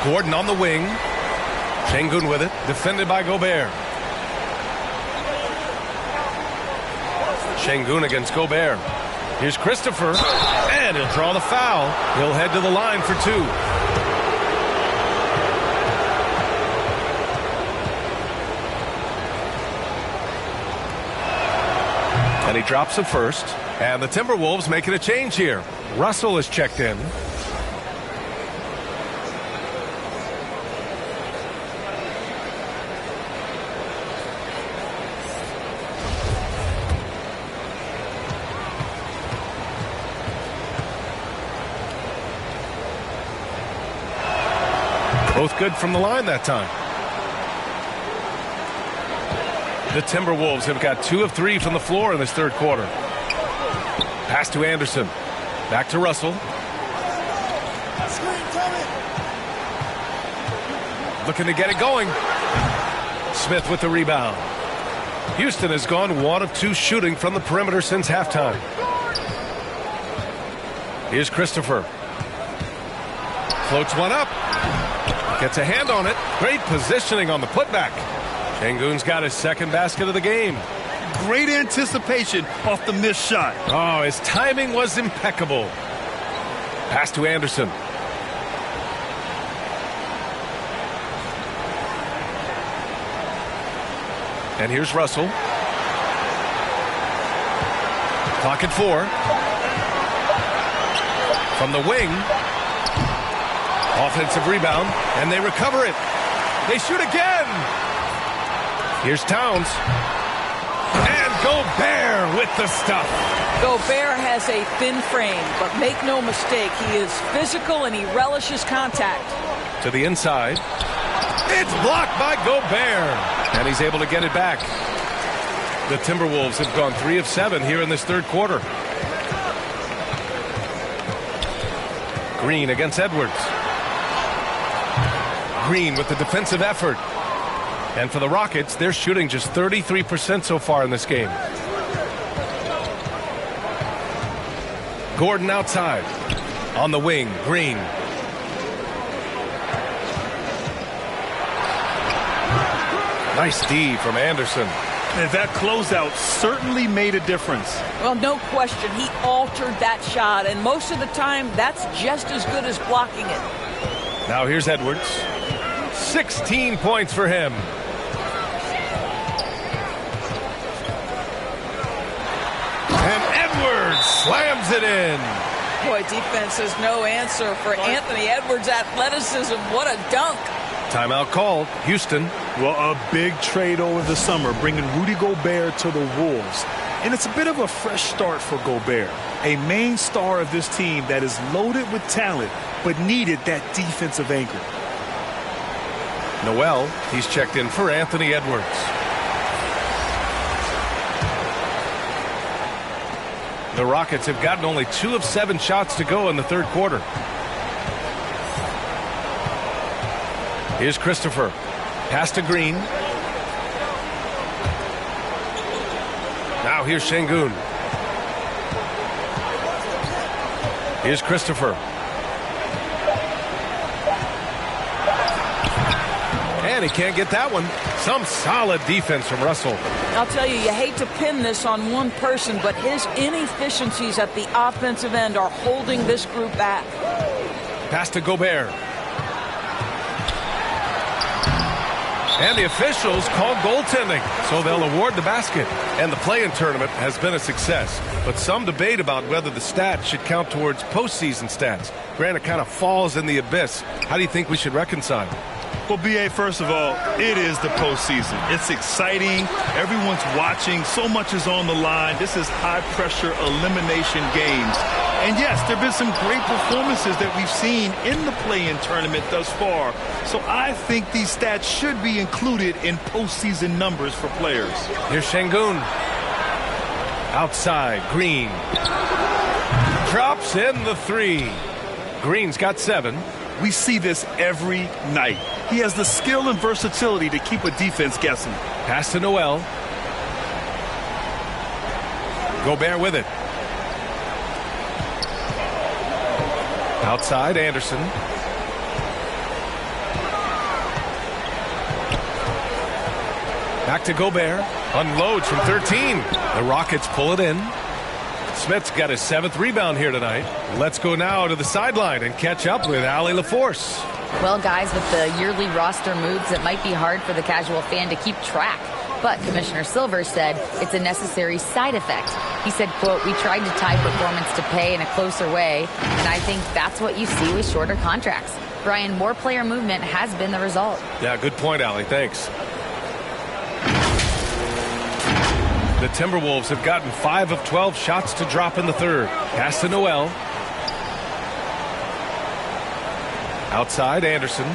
S1: Gordon on the wing. Şengün with it. Defended by Gobert. Şengün against Gobert. Here's Christopher. And he'll draw the foul. He'll head to the line for 2. And he drops the first. And the Timberwolves making a change here. Russell is checked in. Both good from the line that time. The Timberwolves have got 2 of 3 from the floor in this third quarter. Pass to Anderson. Back to Russell. Looking to get it going. Smith with the rebound. Houston has gone 1 of 2 shooting from the perimeter since halftime. Here's Christopher. Floats one up. Gets a hand on it. Great positioning on the putback. Sengun's got his second basket of the game.
S3: Great anticipation off the missed shot.
S1: Oh, his timing was impeccable. Pass to Anderson. And here's Russell. Clock at 4. From the wing. Offensive rebound, and they recover it. They shoot again. Here's Towns. And Gobert with the stuff.
S5: Gobert has a thin frame, but make no mistake, he is physical and he relishes contact.
S1: To the inside. It's blocked by Gobert. And he's able to get it back. The Timberwolves have gone 3 of 7 here in this third quarter. Green against Edwards. Green with the defensive effort. And for the Rockets, they're shooting just 33% so far in this game. Gordon outside. On the wing, Green. Nice D from Anderson.
S3: And that closeout certainly made a difference.
S5: Well, no question. He altered that shot, and most of the time, that's just as good as blocking it.
S1: Now here's Edwards. 16 points for him. And Edwards slams it in.
S5: Boy, defense is no answer for Anthony Edwards' athleticism. What a dunk.
S1: Timeout called. Houston.
S3: Well, a big trade over the summer, bringing Rudy Gobert to the Wolves. And it's a bit of a fresh start for Gobert, a main star of this team that is loaded with talent, but needed that defensive anchor.
S1: Noel, he's checked in for Anthony Edwards. The Rockets have gotten only 2 of 7 shots to go in the third quarter. Here's Christopher. Pass to Green. Now here's Sengun. Here's Christopher. And he can't get that one. Some solid defense from Russell.
S5: I'll tell you, you hate to pin this on one person, but his inefficiencies at the offensive end are holding this group back.
S1: Pass to Gobert. And the officials call goaltending, so they'll award the basket. And the play-in tournament has been a success, but some debate about whether the stats should count towards postseason stats. Granted, it kind of falls in the abyss. How do you think we should reconcile?
S3: Well, B.A., first of all, it is the postseason. It's exciting. Everyone's watching. So much is on the line. This is high-pressure elimination games. And, yes, there have been some great performances that we've seen in the play-in tournament thus far. So I think these stats should be included in postseason numbers for players.
S1: Here's Sengun. Outside, Green. Drops in the 3. Green's got 7.
S3: We see this every night. He has the skill and versatility to keep a defense guessing.
S1: Pass to Noel. Gobert with it. Outside, Anderson. Back to Gobert. Unloads from 13. The Rockets pull it in. Smith's got his 7th rebound here tonight. Let's go now to the sideline and catch up with Allie LaForce.
S2: Well, guys, with the yearly roster moves, it might be hard for the casual fan to keep track. But Commissioner Silver said it's a necessary side effect. He said, quote, "We tried to tie performance to pay in a closer way, and I think that's what you see with shorter contracts." Brian, more player movement has been the result.
S1: Yeah, good point, Allie. Thanks. The Timberwolves have gotten 5 of 12 shots to drop in the third. Pass to Noel. Outside, Anderson.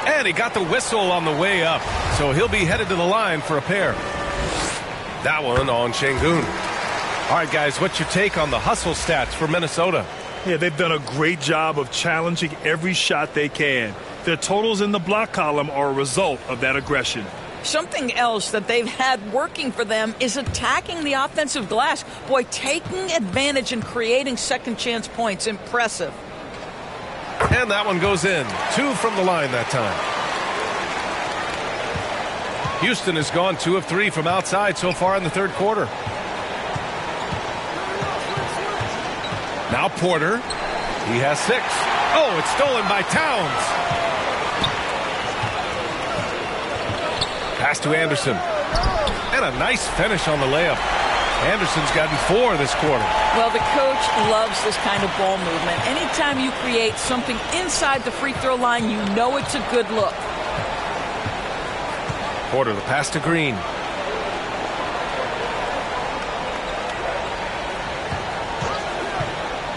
S1: And he got the whistle on the way up, so he'll be headed to the line for a pair. That one on Sengun. All right, guys, what's your take on the hustle stats for Minnesota?
S3: Yeah, they've done a great job of challenging every shot they can. Their totals in the block column are a result of that aggression.
S5: Something else that they've had working for them is attacking the offensive glass. Boy, taking advantage and creating second chance points. Impressive.
S1: And that one goes in. 2 from the line that time. Houston has gone 2 of 3 from outside so far in the third quarter. Now Porter. He has 6. Oh, it's stolen by Towns. Pass to Anderson. And a nice finish on the layup. Anderson's gotten 4 this quarter.
S5: Well, the coach loves this kind of ball movement. Anytime you create something inside the free throw line, you know it's a good look.
S1: Porter, the pass to Green.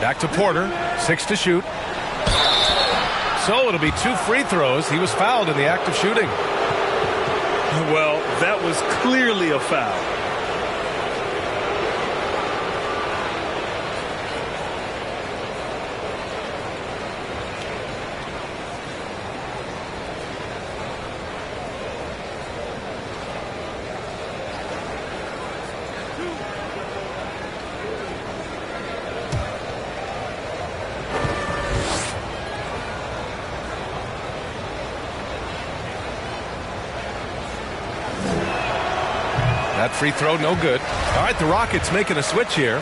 S1: Back to Porter. 6 to shoot. So it'll be 2 free throws. He was fouled in the act of shooting.
S3: Well, that was clearly a foul.
S1: That free throw, no good. All right, the Rockets making a switch here.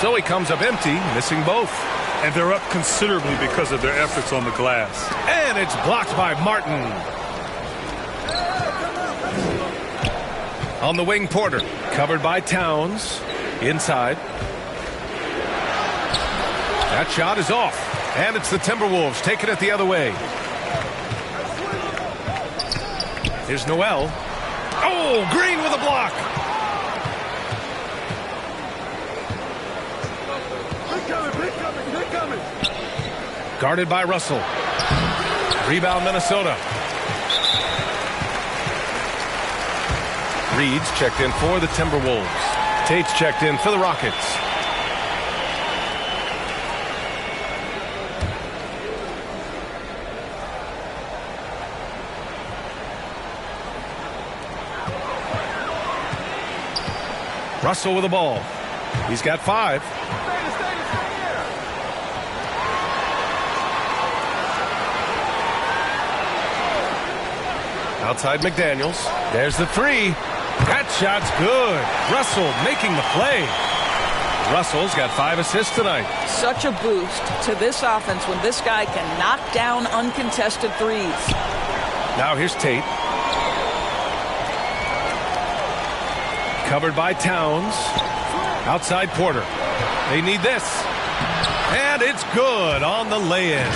S1: So he comes up empty, missing both.
S3: And they're up considerably because of their efforts on the glass.
S1: And it's blocked by Martin. On the wing, Porter. Covered by Towns. Inside. That shot is off. And it's the Timberwolves taking it the other way. Here's Noel. Oh, Green with a block. Guarded by Russell. Rebound Minnesota. Reed's checked in for the Timberwolves. Tate's checked in for the Rockets. Russell with the ball. He's got 5. Outside McDaniels. There's the 3. That shot's good. Russell making the play. Russell's got 5 assists tonight.
S5: Such a boost to this offense when this guy can knock down uncontested threes.
S1: Now here's Tate. Covered by Towns. Outside Porter. They need this. And it's good on the lay-in.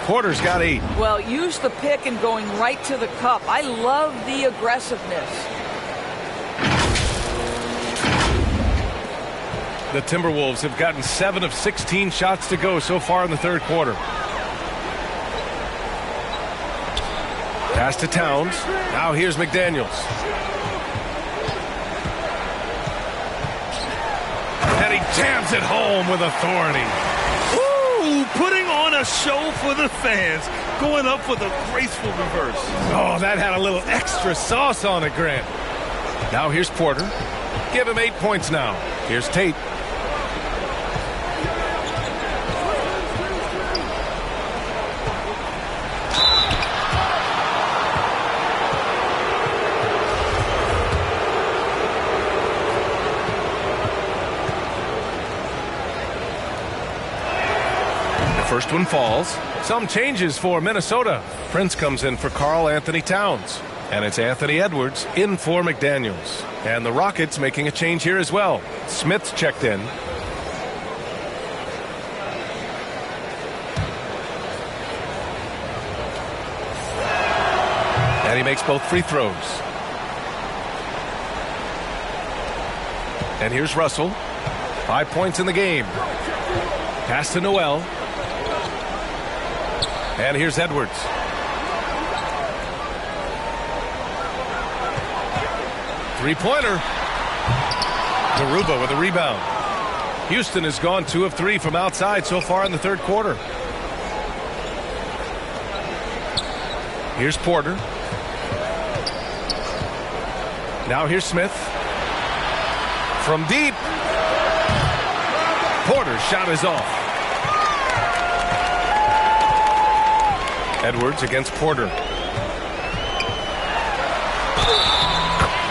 S1: Porter's got 8.
S5: Well, use the pick and going right to the cup. I love the aggressiveness.
S1: The Timberwolves have gotten 7 of 16 shots to go so far in the third quarter. Pass to Towns. Now here's McDaniels. And he jams it home with authority.
S3: Ooh, putting on a show for the fans. Going up with a graceful reverse.
S1: Oh, that had a little extra sauce on it, Grant. Now here's Porter. Give him 8 points now. Here's Tate. First one falls. Some changes for Minnesota. Prince comes in for Karl Anthony Towns. And it's Anthony Edwards in for McDaniels. And the Rockets making a change here as well. Smith's checked in. And he makes both free throws. And here's Russell. 5 points in the game. Pass to Noel. And here's Edwards. Three-pointer. Garuba with a rebound. Houston has gone 2 of 3 from outside so far in the third quarter. Here's Porter. Now here's Smith. From deep. Porter's shot is off. Edwards against Porter.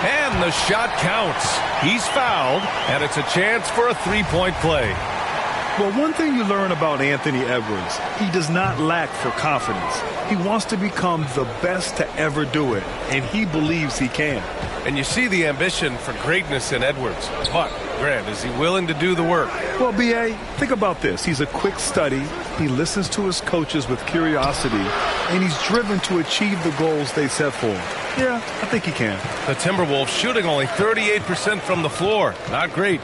S1: And the shot counts. He's fouled, and it's a chance for a three-point play.
S3: Well, one thing you learn about Anthony Edwards, he does not lack for confidence. He wants to become the best to ever do it, and he believes he can.
S1: And you see the ambition for greatness in Edwards. But, Grant, is he willing to do the work?
S3: Well, B.A., think about this. He's a quick study. He listens to his coaches with curiosity, and he's driven to achieve the goals they set for him. Yeah, I think he can.
S1: The Timberwolves shooting only 38% from the floor. Not great.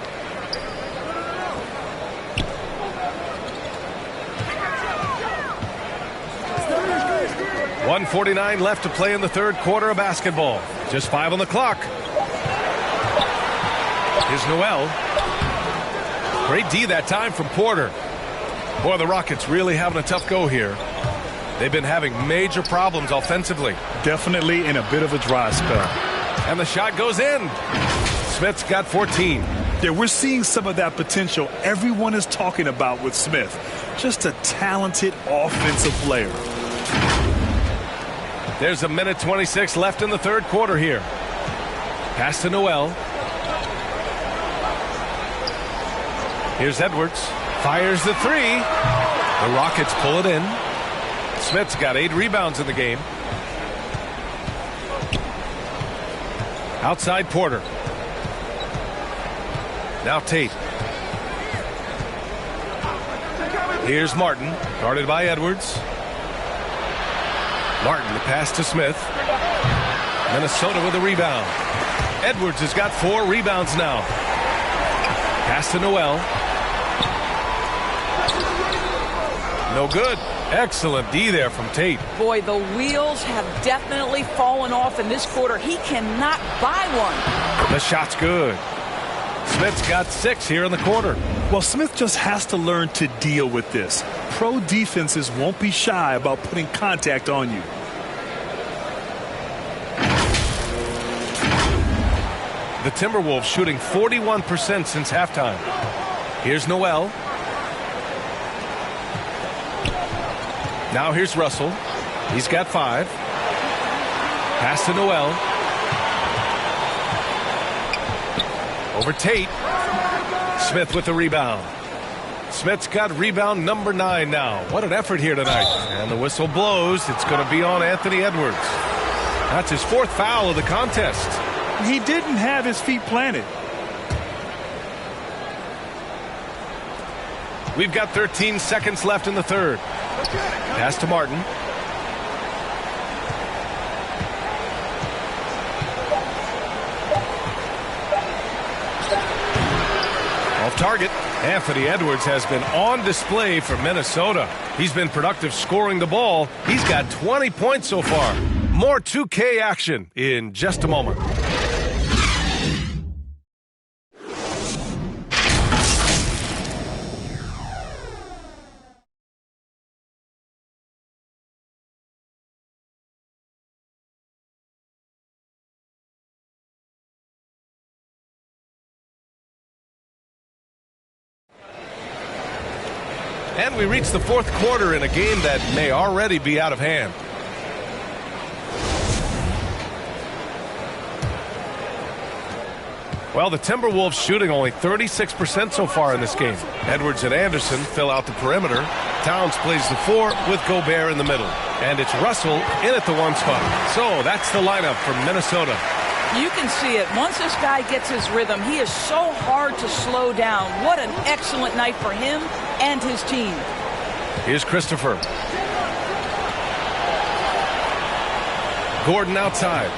S1: .149 left to play in the third quarter of basketball. Just 5 on the clock. Here's Noel. Great D that time from Porter. Boy, the Rockets really having a tough go here. They've been having major problems offensively.
S3: Definitely in a bit of a dry spell.
S1: And the shot goes in. Smith's got 14.
S3: Yeah, we're seeing some of that potential everyone is talking about with Smith. Just a talented offensive player.
S1: There's a minute 26 left in the third quarter here. Pass to Noel. Here's Edwards. Fires the three. The Rockets pull it in. Smith's got 8 rebounds in the game. Outside Porter. Now Tate. Here's Martin, guarded by Edwards. Martin, the pass to Smith. Minnesota with a rebound. Edwards has got 4 rebounds now. Pass to Noel. No good. Excellent D there from Tate.
S5: Boy, the wheels have definitely fallen off in this quarter. He cannot buy one.
S1: The shot's good. Smith's got 6 here in the quarter.
S3: Well, Smith just has to learn to deal with this. Pro defenses won't be shy about putting contact on you.
S1: The Timberwolves shooting 41% since halftime. Here's Noel. Now here's Russell. He's got 5. Pass to Noel. Over Tate. Smith with the rebound. Smith's got rebound number 9 now. What an effort here tonight. And the whistle blows. It's going to be on Anthony Edwards. That's his 4th foul of the contest.
S3: He didn't have his feet planted.
S1: We've got 13 seconds left in the third. Pass to Martin. Off target. Anthony Edwards has been on display for Minnesota. He's been productive scoring the ball. He's got 20 points so far. More 2K action in just a moment. And we reach the fourth quarter in a game that may already be out of hand. Well, the Timberwolves shooting only 36% so far in this game. Edwards and Anderson fill out the perimeter. Towns plays the 4 with Gobert in the middle. And it's Russell in at the 1 spot. So that's the lineup from Minnesota.
S5: You can see it. Once this guy gets his rhythm, he is so hard to slow down. What an excellent night for him and his team.
S1: Here's Christopher. Gordon outside.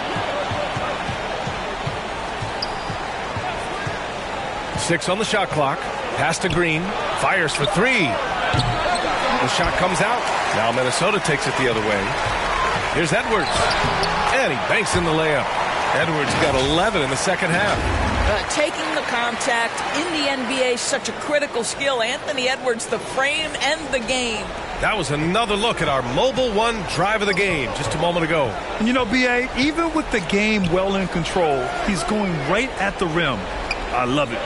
S1: 6 on the shot clock. Pass to Green. Fires for 3. The shot comes out. Now Minnesota takes it the other way. Here's Edwards. And he banks in the layup. Edwards got 11 in the second half.
S5: Taking the contact in the NBA, such a critical skill. Anthony Edwards, the frame and the game.
S1: That was another look at our Mobile One drive of the game just a moment ago.
S3: And you know, B.A., even with the game well in control, he's going right at the rim. I love it.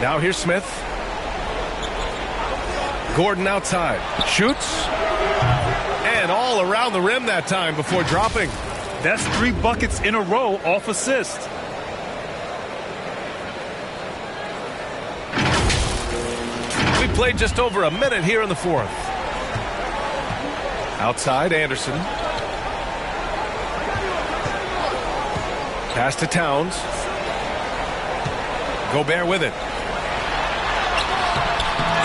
S1: Now here's Smith. Gordon outside. Shoots. And all around the rim that time before dropping.
S3: That's 3 buckets in a row off assist.
S1: We played just over a minute here in the fourth. Outside, Anderson. Pass to Towns. Gobert with it.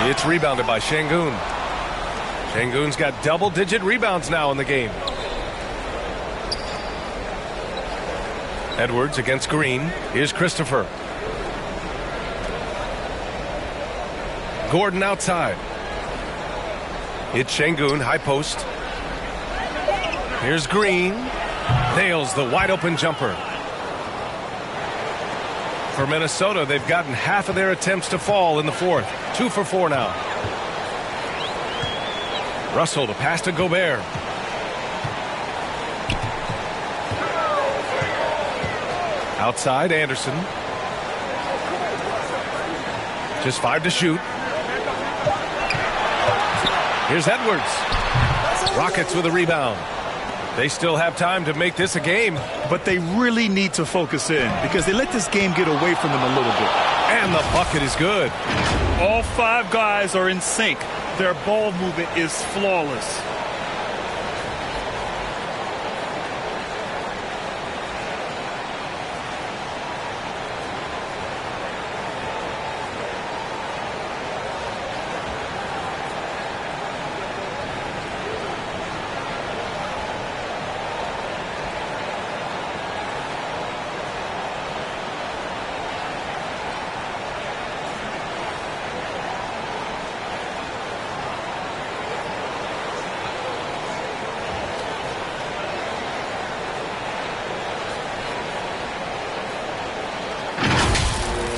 S1: It's rebounded by Şengün. Şengün's got double-digit rebounds now in the game. Edwards against Green. Here's Christopher. Gordon outside. It's Şengün, high post. Here's Green. Nails the wide-open jumper. For Minnesota, they've gotten half of their attempts to fall in the fourth. 2 for 4 now. Russell to pass to Gobert. Outside, Anderson. Just 5 to shoot. Here's Edwards. Rockets with a rebound. They still have time to make this a game.
S3: But they really need to focus in because they let this game get away from them a little bit.
S1: And the bucket is good.
S3: All 5 guys are in sync. Their ball movement is flawless.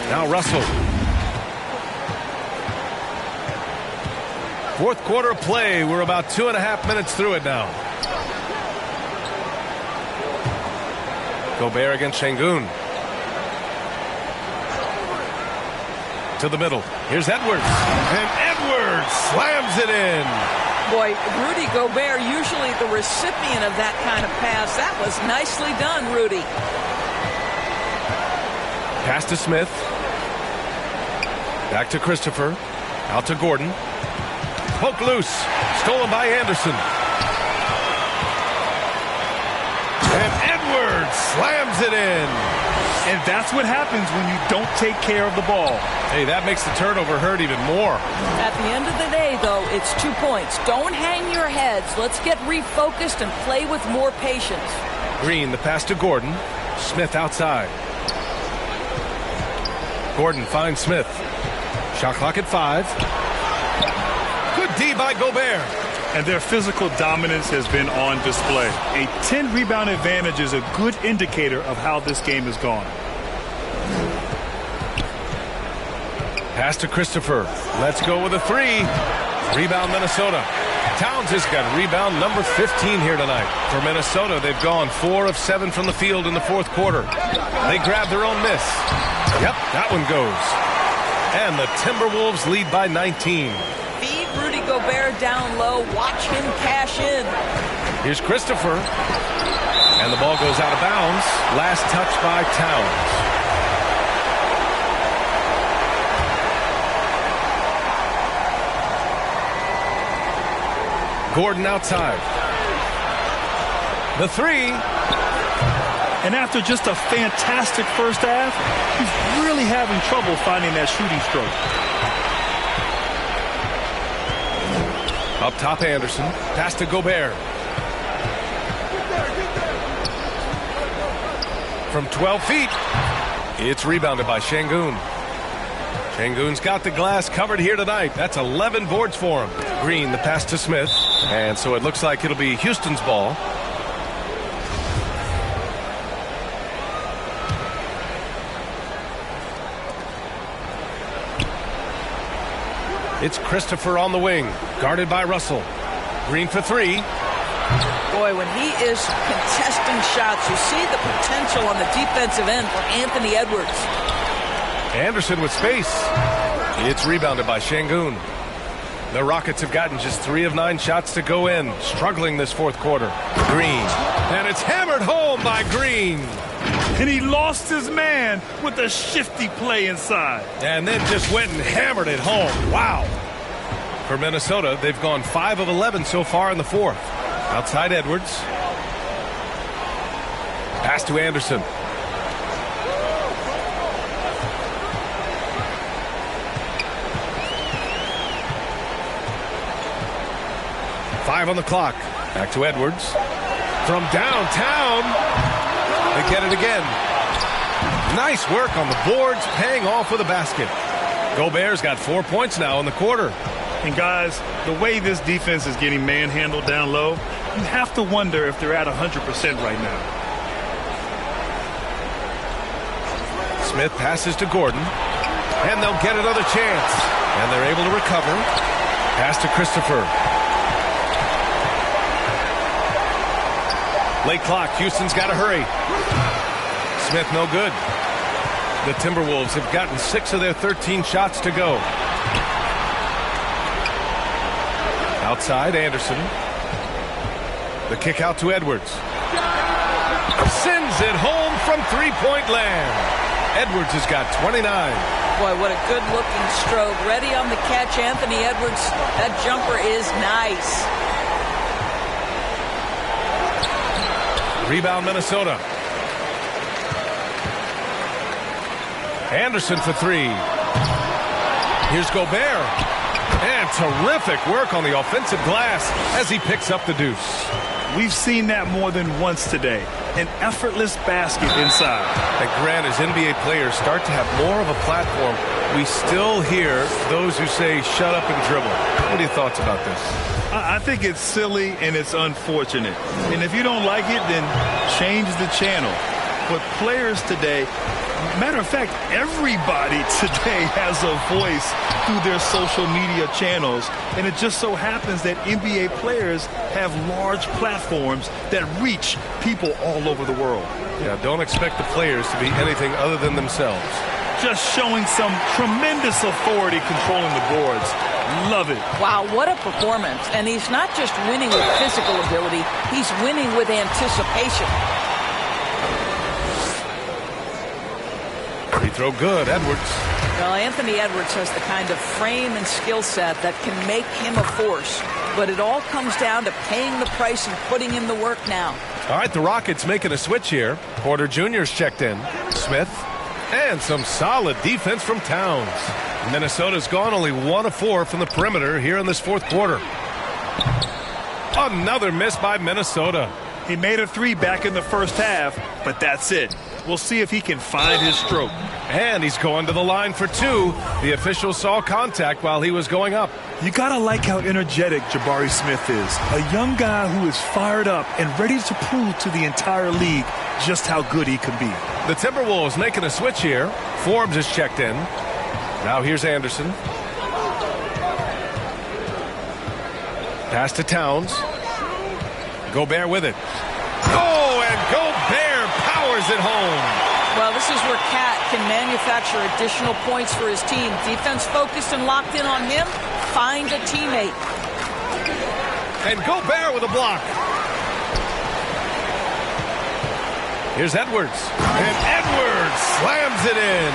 S1: Now Russell. Fourth quarter of play. We're about 2.5 minutes through it now. Gobert against Şengün. To the middle. Here's Edwards. And Edwards slams it in.
S5: Boy, Rudy Gobert, usually the recipient of that kind of pass. That was nicely done, Rudy.
S1: Pass to Smith. Back to Christopher. Out to Gordon. Poke loose. Stolen by Anderson. And Edwards slams it in.
S3: And that's what happens when you don't take care of the ball.
S1: Hey, that makes the turnover hurt even more.
S5: At the end of the day, though, it's 2 points. Don't hang your heads. Let's get refocused and play with more patience.
S1: Green, the pass to Gordon. Smith outside. Gordon finds Smith. Shot clock at 5. Good D by Gobert.
S3: And their physical dominance has been on display. A 10-rebound advantage is a good indicator of how this game has gone.
S1: Pass to Christopher. Let's go with a 3. Rebound Minnesota. Towns has got rebound number 15 here tonight. For Minnesota, they've gone 4 of 7 from the field in the fourth quarter. They grab their own miss. Yep, that one goes. And the Timberwolves lead by 19.
S5: Feed Rudy Gobert down low. Watch him cash in.
S1: Here's Christopher. And the ball goes out of bounds. Last touch by Towns. Gordon outside. The 3.
S3: And after just a fantastic first half, he's really having trouble finding that shooting stroke.
S1: Up top, Anderson. Pass to Gobert. From 12 feet. It's rebounded by Şengün. Şengün's got the glass covered here tonight. That's 11 boards for him. Green, the pass to Smith. And so it looks like it'll be Houston's ball. It's Christopher on the wing, guarded by Russell. Green for three.
S5: Boy, when he is contesting shots, you see the potential on the defensive end for Anthony Edwards.
S1: Anderson with space. It's rebounded by Şengün. The Rockets have gotten just 3 of 9 shots to go in, struggling this fourth quarter. Green. And it's hammered home by Green.
S3: And he lost his man with a shifty play inside.
S1: And then just went and hammered it home. Wow. For Minnesota, they've gone 5 of 11 so far in the fourth. Outside Edwards. Pass to Anderson. Five on the clock. Back to Edwards. From downtown. They get it again. Nice work on the boards, paying off with a basket. Gobert's got 4 points now in the quarter.
S3: And guys, the way this defense is getting manhandled down low, you have to wonder if they're at 100% right now.
S1: Smith passes to Gordon. And they'll get another chance. And they're able to recover. Pass to Christopher. Late clock. Houston's got to hurry. Smith no good. The Timberwolves have gotten 6 of their 13 shots to go. Outside, Anderson. The kick out to Edwards. Sends it home from three-point land. Edwards has got 29.
S5: Boy, what a good-looking stroke. Ready on the catch, Anthony Edwards. That jumper is nice.
S1: Rebound, Minnesota. Anderson for three. Here's Gobert. And terrific work on the offensive glass as he picks up the deuce.
S3: We've seen that more than once today. An effortless basket inside.
S1: And Grant, as NBA players start to have more of a platform, we still hear those who say, shut up and dribble. What are your thoughts about this?
S3: I think it's silly and it's unfortunate. And if you don't like it, then change the channel. But players today, matter of fact, everybody today has a voice through their social media channels. And it just so happens that NBA players have large platforms that reach people all over the world.
S1: Yeah, don't expect the players to be anything other than themselves.
S3: Just showing some tremendous authority controlling the boards. Love it.
S5: Wow, what a performance. And he's not just winning with physical ability, he's winning with anticipation.
S1: Free throw good, Edwards.
S5: Well, Anthony Edwards has the kind of frame and skill set that can make him a force. But it all comes down to paying the price and putting in the work now.
S1: All right, the Rockets making a switch here. Porter Jr.'s checked in. Smith. And some solid defense from Towns. Minnesota's gone only 1 of 4 from the perimeter here in this fourth quarter. Another miss by Minnesota.
S3: He made a 3 back in the first half, but that's it. We'll see if he can find his stroke.
S1: And he's going to the line for 2. The official saw contact while he was going up.
S3: You gotta like how energetic Jabari Smith is. A young guy who is fired up and ready to prove to the entire league just how good he can be.
S1: The Timberwolves making a switch here. Forbes is checked in. Now here's Anderson. Pass to Towns. Gobert with it. Oh, and Gobert powers it home.
S5: Well, this is where Cat can manufacture additional points for his team. Defense focused and locked in on him. Find a teammate.
S1: And Gobert with a block. Here's Edwards. And Edwards slams it in.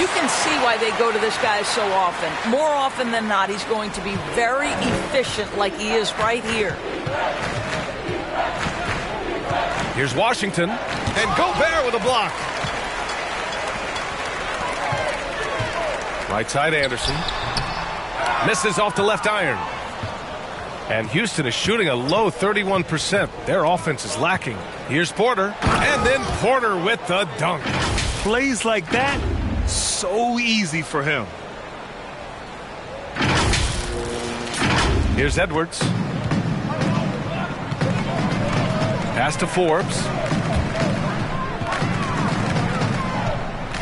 S5: You can see why they go to this guy so often. More often than not, he's going to be very efficient like he is right here.
S1: Here's Washington. And Gobert with a block. Right side Anderson. Misses off the left iron. And Houston is shooting a low 31%. Their offense is lacking. Here's Porter. And then Porter with the dunk.
S3: Plays like that, so easy for him.
S1: Here's Edwards. Pass to Forbes.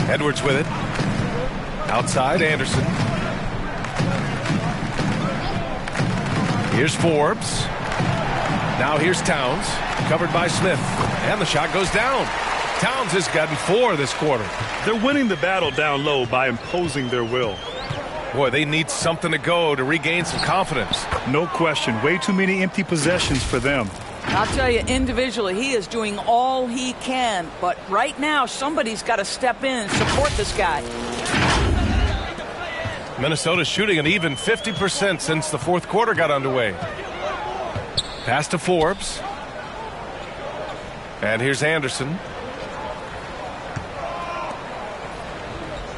S1: Edwards with it. Outside Anderson. Here's Forbes. Now here's Towns, covered by Smith, and the shot goes down. Towns has gotten 4 this quarter.
S3: They're winning the battle down low by imposing their will.
S1: Boy, they need something to go to regain some confidence.
S3: No question. Way too many empty possessions for them.
S5: I'll tell you, individually, he is doing all he can. But right now, somebody's got to step in and support this guy.
S1: Minnesota's shooting an even 50% since the fourth quarter got underway. Pass to Forbes. And here's Anderson.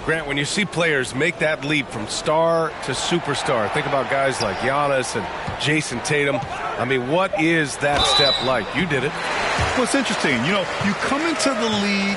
S1: Grant, when you see players make that leap from star to superstar, think about guys like Giannis and Jason Tatum. I mean, what is that step like? You did it.
S3: Well, it's interesting. You know, you come into the league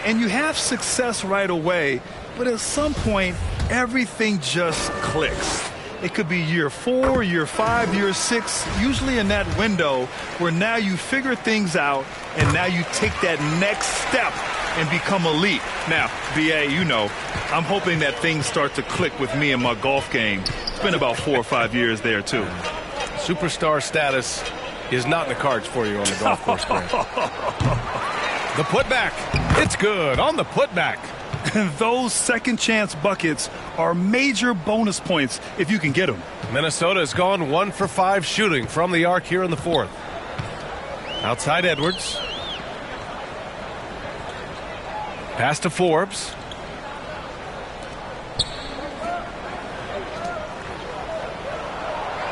S3: and you have success right away, but at some point, everything just clicks. It could be year 4, year 5, year 6, usually in that window where now you figure things out and now you take that next step and become elite. Now, BA, you know, I'm hoping that things start to click with me in my golf game. It's been about 4 or 5 years there, too.
S1: Superstar status is not in the cards for you on the golf course, Grant. The putback. It's good on the putback.
S3: Those second chance buckets are major bonus points if you can get them.
S1: Minnesota has gone 1 for 5 shooting from the arc here in the fourth. Outside Edwards. Pass to Forbes.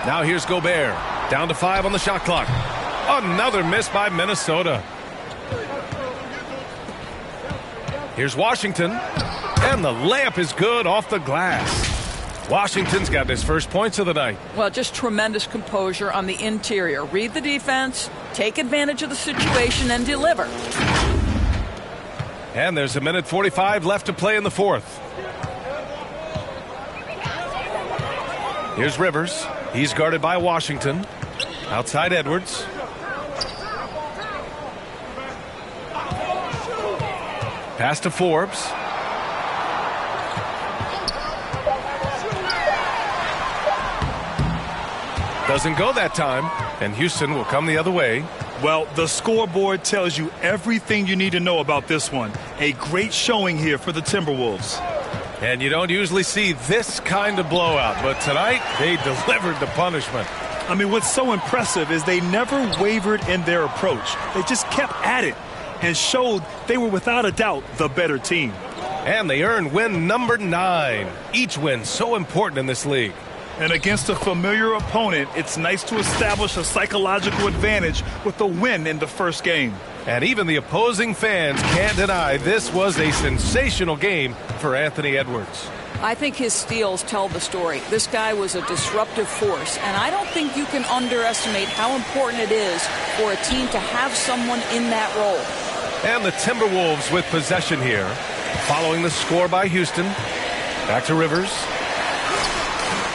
S1: Now here's Gobert. Down to 5 on the shot clock. Another miss by Minnesota. Here's Washington. And the layup is good off the glass. Washington's got his first points of the night.
S5: Well, just tremendous composure on the interior. Read the defense, take advantage of the situation, and deliver.
S1: And there's a minute 45 left to play in the fourth. Here's Rivers. He's guarded by Washington. Outside Edwards. Pass to Forbes. Doesn't go that time, and Houston will come the other way.
S3: Well, the scoreboard tells you everything you need to know about this one. A great showing here for the Timberwolves.
S1: And you don't usually see this kind of blowout, but tonight they delivered the punishment.
S3: I mean, what's so impressive is they never wavered in their approach. They just kept at it and showed they were without a doubt the better team.
S1: And they earned win number 9. Each win so important in this league.
S3: And against a familiar opponent, it's nice to establish a psychological advantage with a win in the first game.
S1: And even the opposing fans can't deny this was a sensational game for Anthony Edwards.
S5: I think his steals tell the story. This guy was a disruptive force, and I don't think you can underestimate how important it is for a team to have someone in that role.
S1: And the Timberwolves with possession here, following the score by Houston. Back to Rivers.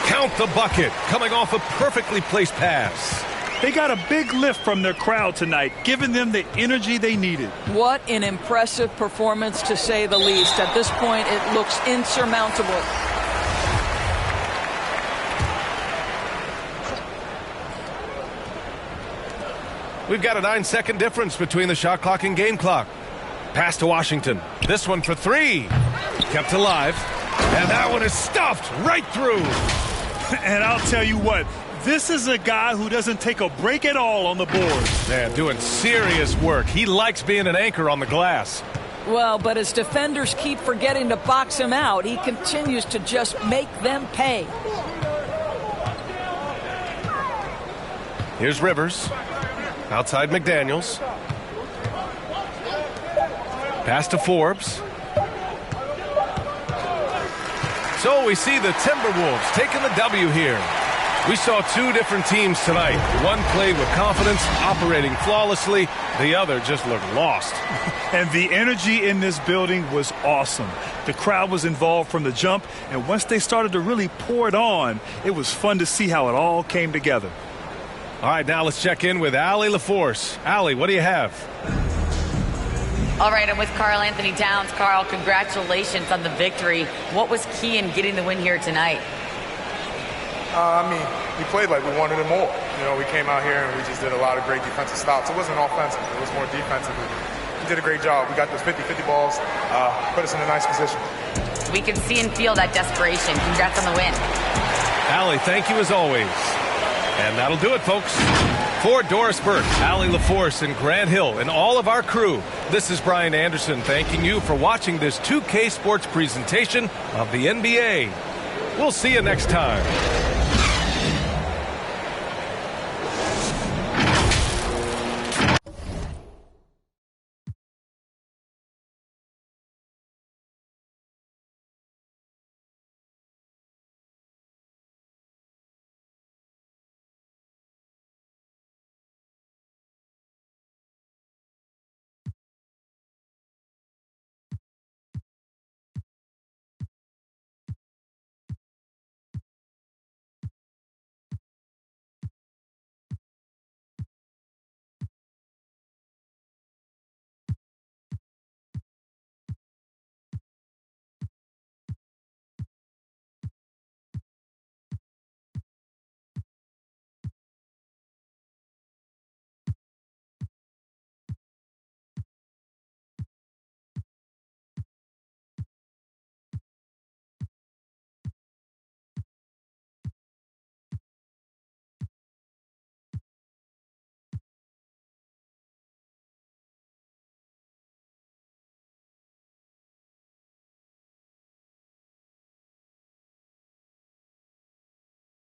S1: Count the bucket, coming off a perfectly placed pass.
S3: They got a big lift from their crowd tonight, giving them the energy they needed.
S5: What an impressive performance, to say the least. At this point, it looks insurmountable.
S1: We've got a 9-second difference between the shot clock and game clock. Pass to Washington. This one for 3. Kept alive. And that one is stuffed right through.
S3: And I'll tell you what, this is a guy who doesn't take a break at all on the board.
S1: Man, doing serious work. He likes being an anchor on the glass.
S5: Well, but as defenders keep forgetting to box him out, he continues to just make them pay.
S1: Here's Rivers. Outside McDaniels. Pass to Forbes. So we see the Timberwolves taking the W here. We saw 2 different teams tonight. One played with confidence, operating flawlessly. The other just looked lost.
S3: And the energy in this building was awesome. The crowd was involved from the jump, and once they started to really pour it on, it was fun to see how it all came together.
S1: All right, now let's check in with Allie LaForce. Allie, what do you have?
S2: All right, I'm with Karl Anthony Towns. Karl, congratulations on the victory. What was key in getting the win here tonight?
S11: We played like we wanted it more. We came out here and we just did a lot of great defensive stops. It wasn't offensive. It was more defensive. We did a great job. We got those 50-50 balls, put us in a nice position.
S2: We can see and feel that desperation. Congrats on the win.
S1: Allie, thank you as always. And that'll do it, folks. For Doris Burke, Allie LaForce, and Grant Hill, and all of our crew, this is Brian Anderson thanking you for watching this 2K Sports presentation of the NBA. We'll see you next time.